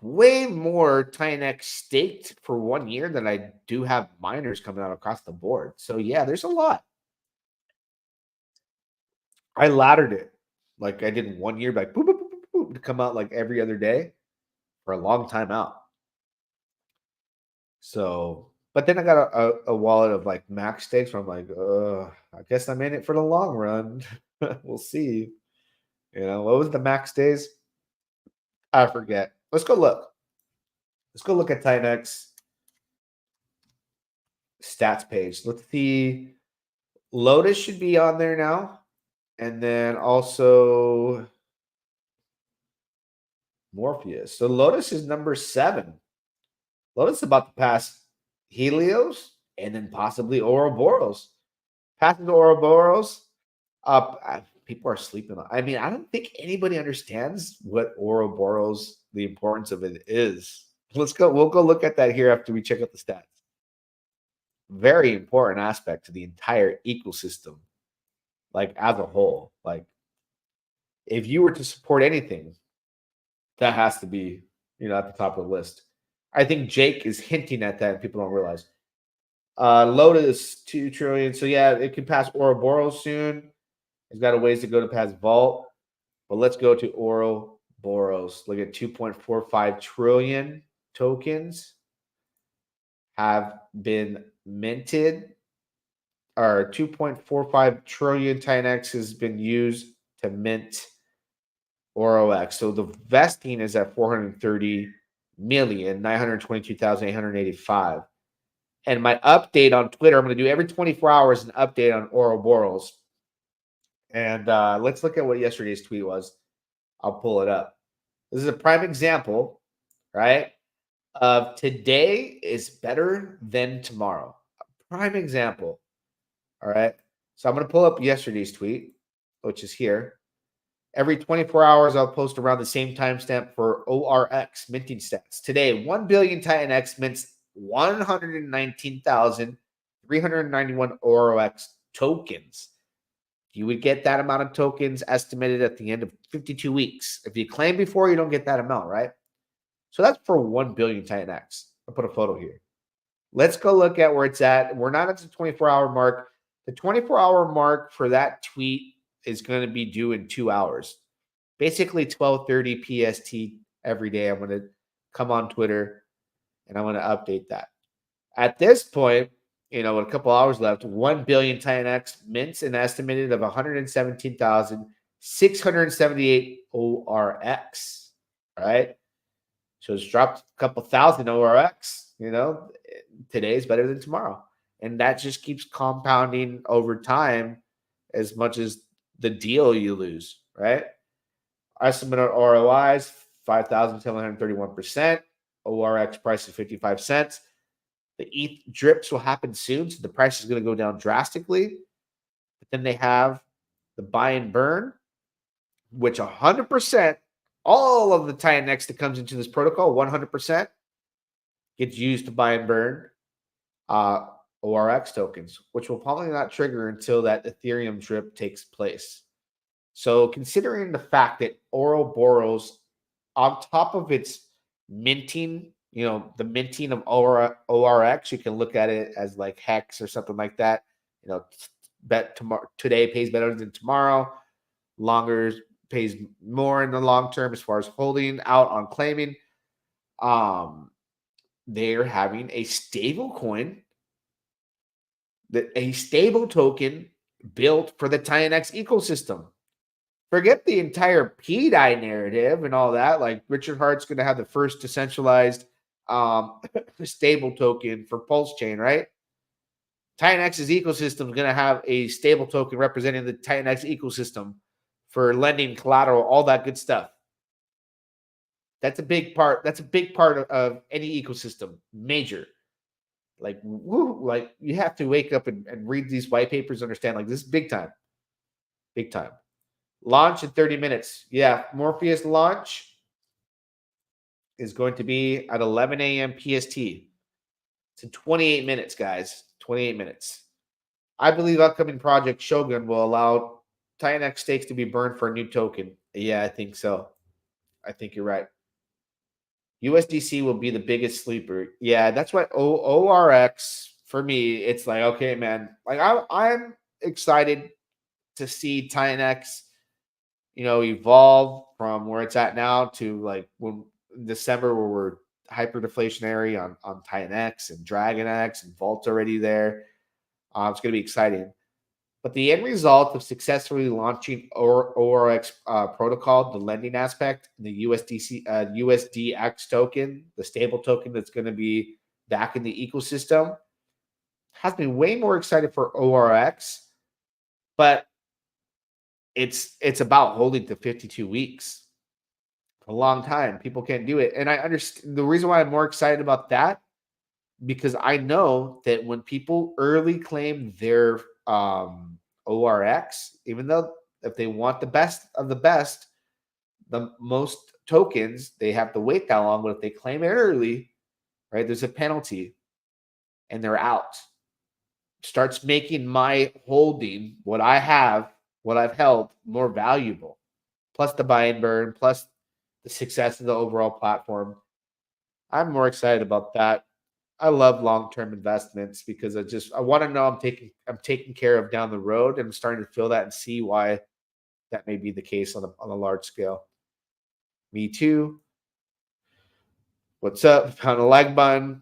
way more Titanx staked for 1 year than I do have miners coming out across the board. So yeah, there's a lot. I laddered it. Like I did 1 year, like boop, boop, boop, boop, boop, to come out like every other day for a long time out. So, but then I got a wallet of like max stakes where I'm like, I guess I'm in it for the long run. We'll see. What was the max days? I forget. Let's go look. Let's go look at Titanx stats page. Let's see. Lotus should be on there now. And then also Morpheus. So Lotus is number 7. Lotus is about to pass Helios and then possibly Ouroboros. Passing to Ouroboros, people are sleeping on. I mean, I don't think anybody understands what Ouroboros, the importance of it is. Let's go. We'll go look at that here after we check out the stats. Very important aspect to the entire ecosystem, like as a whole. Like, if you were to support anything, that has to be, at the top of the list. I think Jake is hinting at that and people don't realize. Lotus, 2 trillion. So yeah, it could pass Ouroboros soon. It's got a ways to go to pass Vault. But let's go to Ouroboros. Look at 2.45 trillion tokens have been minted. Or 2.45 trillion Titanx has been used to mint OROX. So the vesting is at 430,922,885. And my update on Twitter, I'm going to do every 24 hours an update on Ouroboros. And let's look at what yesterday's tweet was. I'll pull it up. This is a prime example right? Today is better than tomorrow. Prime example. All right. So I'm going to pull up yesterday's tweet, which is here. Every 24 hours, I'll post around the same timestamp for ORX minting stats. Today, 1 billion Titanx mints 119,391 ORX tokens. You would get that amount of tokens estimated at the end of 52 weeks. If you claim before, you don't get that amount, right? So that's for 1 billion Titanx. I'll put a photo here. Let's go look at where it's at. We're not at the 24-hour mark. The 24-hour mark for that tweet is going to be due in 2 hours. Basically 12:30 PST every day. I'm going to come on Twitter and I'm going to update that. At this point, with a couple hours left, 1 billion Titanx mints an estimated of 117,678 ORX, right? So it's dropped a couple thousand ORX, today is better than tomorrow. And that just keeps compounding over time as much as the deal you lose, right? Estimated ROIs, 5,731%. ORX price is 55 cents. The ETH drips will happen soon, so the price is going to go down drastically. But then they have the buy and burn, which 100%, all of the Titanx that comes into this protocol, 100% gets used to buy and burn ORX tokens, which will probably not trigger until that Ethereum drip takes place. So considering the fact that Ouroboros, on top of its minting, the minting of ORX, you can look at it as like Hex or something like that. Bet tomorrow, today pays better than tomorrow. Longer pays more in the long term as far as holding out on claiming. They're having a stable coin, a stable token built for the Titanx ecosystem. Forget the entire PDI narrative and all that. Like Richard Hart's going to have the first decentralized stable token for Pulse Chain, right? Titanx's ecosystem is going to have a stable token representing the Titanx ecosystem for lending, collateral, all that good stuff. That's a big part. That's a big part of any ecosystem. Major. Like you have to wake up and read these white papers, understand like this is big time. Big time. Launch in 30 minutes. Yeah, Morpheus launch is going to be at 11 a.m. PST. It's in 28 minutes, guys. 28 minutes. I believe upcoming project Shogun will allow Titanx stakes to be burned for a new token. Yeah, I think so. I think you're right. USDC will be the biggest sleeper. Yeah, that's what ORX, for me, it's like, okay, man. Like I'm excited to see Titanx evolve from where it's at now to like when December where we're hyper deflationary on Titanx and DragonX and Vault's already there. It's going to be exciting. But the end result of successfully launching ORX protocol, the lending aspect, the USDX token, the stable token that's going to be back in the ecosystem, has me way more excited for ORX. But it's about holding to 52 weeks. A long time. People can't do it. And I understand the reason why I'm more excited about that, because I know that when people early claim their ORX, even though if they want the best of the best, the most tokens, they have to wait that long. But if they claim it early, right, there's a penalty and they're out. Starts making my holding, what I have, what I've held, more valuable. Plus the buy and burn, plus the success of the overall platform. I'm more excited about that. I love long-term investments because I want to know I'm taken care of down the road, and I'm starting to feel that and see why that may be the case on a large scale. Me too. What's up? Found a like button.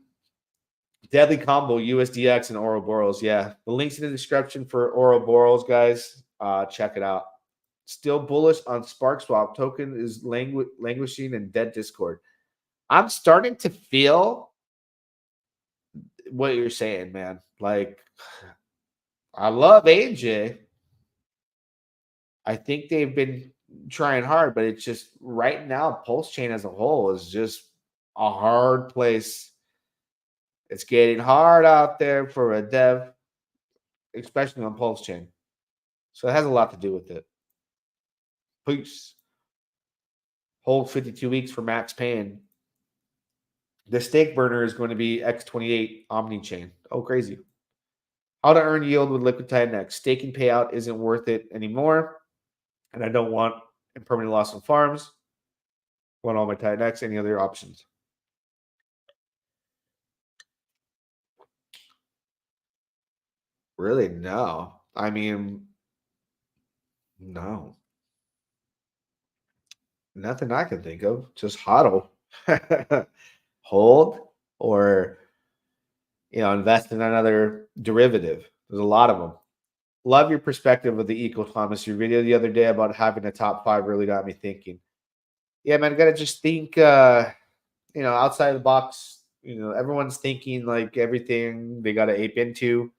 Deadly combo USDX and Ouroboros. Yeah, the link's in the description for Ouroboros, guys. Check it out. Still bullish on SparkSwap. Token is languishing in dead Discord. I'm starting to feel what you're saying, man. Like, I love AJ. I think they've been trying hard, but it's just right now, Pulse Chain as a whole is just a hard place. It's getting hard out there for a dev, especially on Pulse Chain. So it has a lot to do with it. Peace. Hold 52 weeks for Max Payne. The stake burner is going to be X28 Omni Chain. Oh, crazy. How to earn yield with Liquid Titanx. Staking payout isn't worth it anymore. And I don't want impermanent loss on farms. I want all my Titanx. Any other options? Really? No. I mean, no. Nothing I can think of. Just hodl. Hold or invest in another derivative. There's a lot of them. Love your perspective of the eco Thomas. Your video the other day about having a top 5 really got me thinking. Yeah, man, gotta just think outside the box. Everyone's thinking like everything they gotta ape into.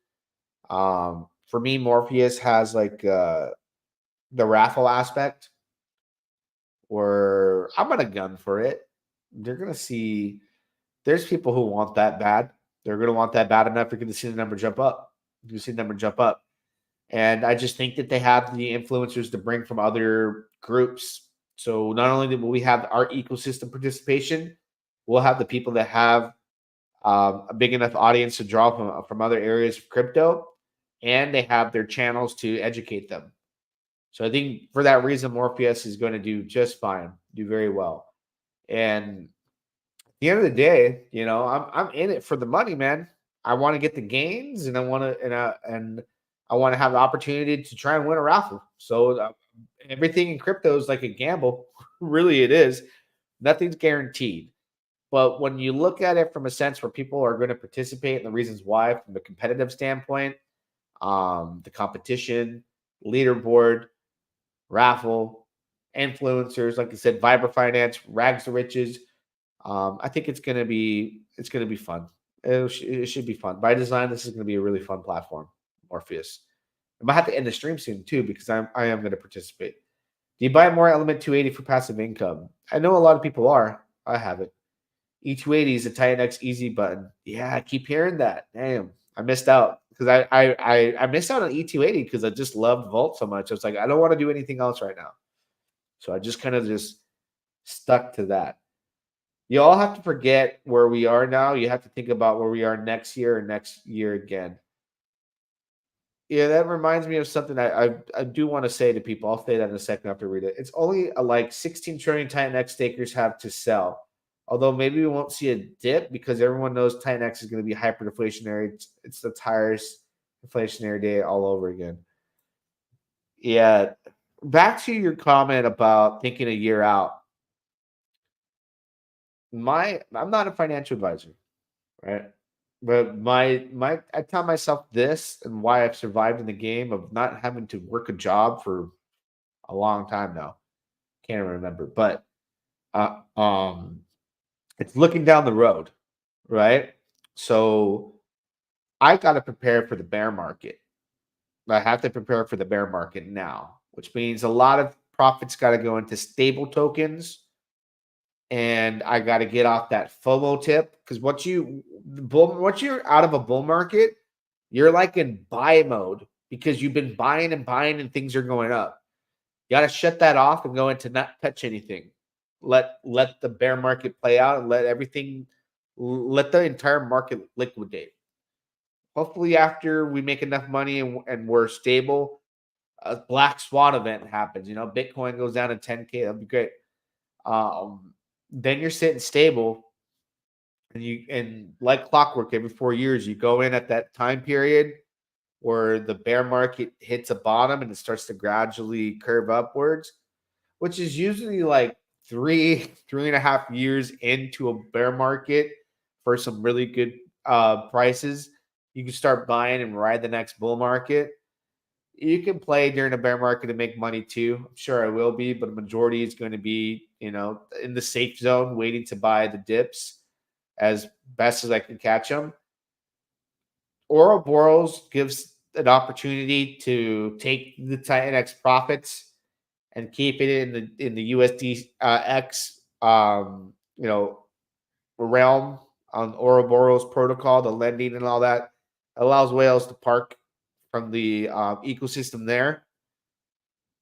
For me, Morpheus has like the raffle aspect where I'm gonna gun for it. They're gonna see there's people who want that bad. They're gonna want that bad enough. You're gonna see the number jump up. You see the number jump up. And I just think that they have the influencers to bring from other groups. So not only will we have our ecosystem participation, we'll have the people that have a big enough audience to draw from other areas of crypto, and they have their channels to educate them. So I think for that reason, Morpheus is going to do just fine, do very well. And at the end of the day, I'm in it for the money, man. I want to get the gains, and I want to and I want to have the opportunity to try and win a raffle. So everything in crypto is like a gamble. Really, it is. Nothing's guaranteed. But when you look at it from a sense where people are going to participate and the reasons why, from a competitive standpoint, the competition, leaderboard, raffle, influencers, like I said, Viber Finance, Rags to Riches. I think it's gonna be fun. It should be fun. By design, this is going to be a really fun platform, Morpheus. I might have to end the stream soon too because I am going to participate. Do you buy more Element 280 for passive income? I know a lot of people are. I have it. E280 is a Titanx easy button. Yeah, I keep hearing that. Damn, I missed out because I missed out on E280 because I just loved Vault so much. I was like, I don't want to do anything else right now. So I just kind of just stuck to that. You all have to forget where we are now. You have to think about where we are next year or next year again. Yeah, that reminds me of something I do want to say to people. I'll say that in a second after I read it. It's only like 16 trillion Titanx stakers have to sell. Although maybe we won't see a dip because everyone knows Titanx is going to be hyperinflationary. It's the tires inflationary day all over again. Yeah. Back to your comment about thinking a year out. I'm not a financial advisor, right? But I tell myself this and why I've survived in the game of not having to work a job for a long time now. Can't even remember, but it's looking down the road, right? So I got to prepare for the bear market. I have to prepare for the bear market now, which means a lot of profits got to go into stable tokens. And I got to get off that FOMO tip because once you're out of a bull market, you're like in buy mode because you've been buying and buying and things are going up. You got to shut that off and go into not touch anything. Let the bear market play out and let the entire market liquidate. Hopefully, after we make enough money and we're stable, a black swan event happens. Bitcoin goes down to 10K. That'd be great. Then you're sitting stable, and like clockwork, every 4 years you go in at that time period where the bear market hits a bottom and it starts to gradually curve upwards, which is usually like 3.5 years into a bear market for some really good prices. You can start buying and ride the next bull market. You can play during a bear market to make money too. I'm sure I will be, but a majority is going to be, in the safe zone, waiting to buy the dips as best as I can catch them. Ouroboros gives an opportunity to take the Titanx profits and keep it in the USD X, realm on Ouroboros protocol, the lending and all that. Allows whales to park from the ecosystem there,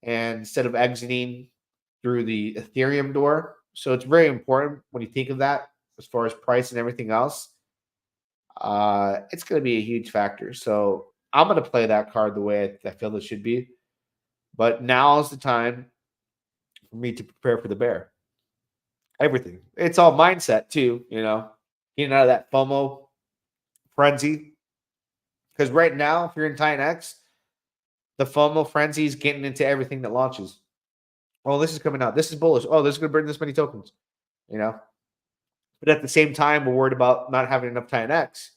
and instead of exiting through the Ethereum door. So it's very important when you think of that as far as price and everything else. It's going to be a huge factor. So I'm going to play that card the way I feel it should be. But now is the time for me to prepare for the bear. Everything. It's all mindset too, you know, getting out of that FOMO frenzy. Because right now, if you're in Titanx, the FOMO frenzy is getting into everything that launches. Oh, this is coming out. This is bullish. Oh, this is going to bring this many tokens, you know. But at the same time, we're worried about not having enough Titanx,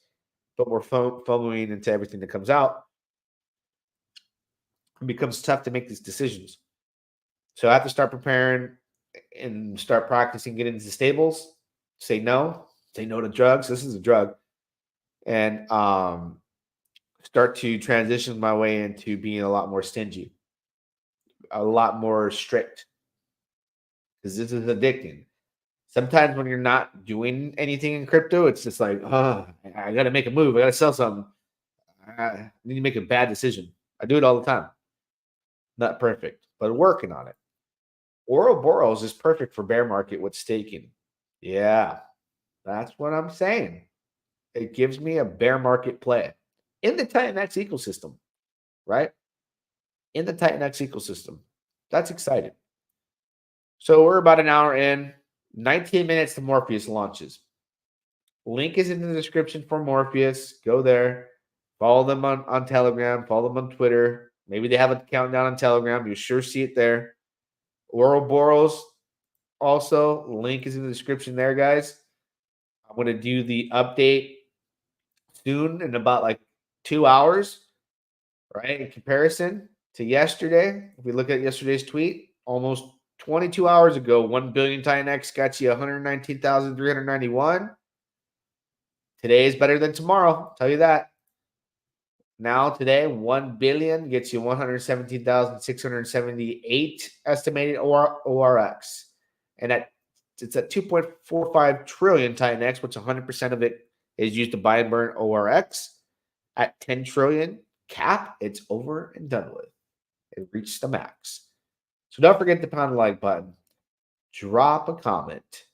but we're FOMOing into everything that comes out. It becomes tough to make these decisions. So I have to start preparing and start practicing getting into stables. Say no to drugs. This is a drug. And start to transition my way into being a lot more stingy, a lot more strict, because this is addicting. Sometimes when you're not doing anything in crypto, it's just like, oh, I got to make a move. I got to sell something. I need to make a bad decision. I do it all the time. Not perfect, but working on it. Ouroboros is perfect for bear market with staking. Yeah, that's what I'm saying. It gives me a bear market play in the Titanx ecosystem, right? In the Titanx ecosystem. That's exciting. So we're about an hour in. 19 minutes to Morpheus launches. Link is in the description for Morpheus. Go there. Follow them on Telegram. Follow them on Twitter. Maybe they have a countdown on Telegram. You sure see it there. Ouroboros also. Link is in the description there, guys. I'm going to do the update soon in about like 2 hours, right? In comparison to yesterday, if we look at yesterday's tweet, almost 22 hours ago, 1 billion Titanx got you 119,391. Today is better than tomorrow. I'll tell you that. Now, today, 1 billion gets you 117,678 estimated ORX. And it's at 2.45 trillion Titanx, which 100% of it is used to buy and burn ORX. At 10 trillion cap, it's over and done with. It reached the max. So don't forget to pound the like button. Drop a comment.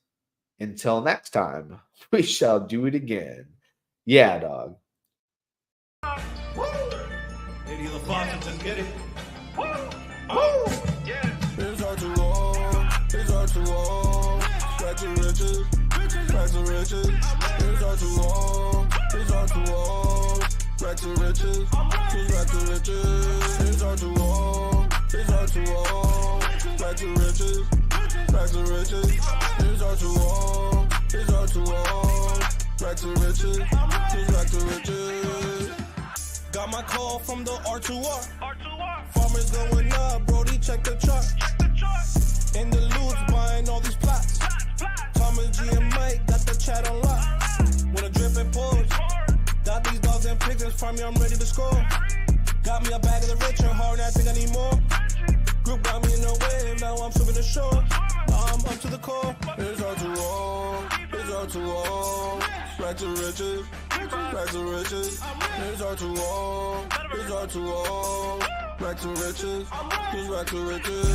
Until next time, we shall do it again. Yeah, dog. Lady of the faucets, let's get it. It's hard to walk, it's hard to walk. Back to riches, back to riches. It's hard to walk, it's hard to walk. Back to riches, back to riches. It's hard to walk, it's hard to walk. Back to riches, back to riches. It's hard to walk, it's hard to walk. Back to riches, back to riches. Got my call from the R2R. Farmers going up, Brody, check the truck. In the loops, buying all these plots. Thomas G and Mike got the chat on lock. With a drip and pause. Got these dogs and pigs in front of me, I'm ready to score. Got me a bag of the rich and hard, I think I need more. Group got me in the wave, now I'm swimming the shore. Now I'm up to the core. It's hard to walk, it's hard to walk. Back to riches, back to riches. It's hard to walk, it's hard to walk. Back to riches, back to riches.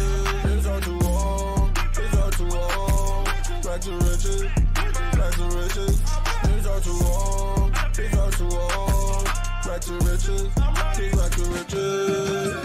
It's hard to walk, it's hard to walk. Back to riches, back to riches. It's hard to walk, it's hard to walk. Back to riches, back to riches.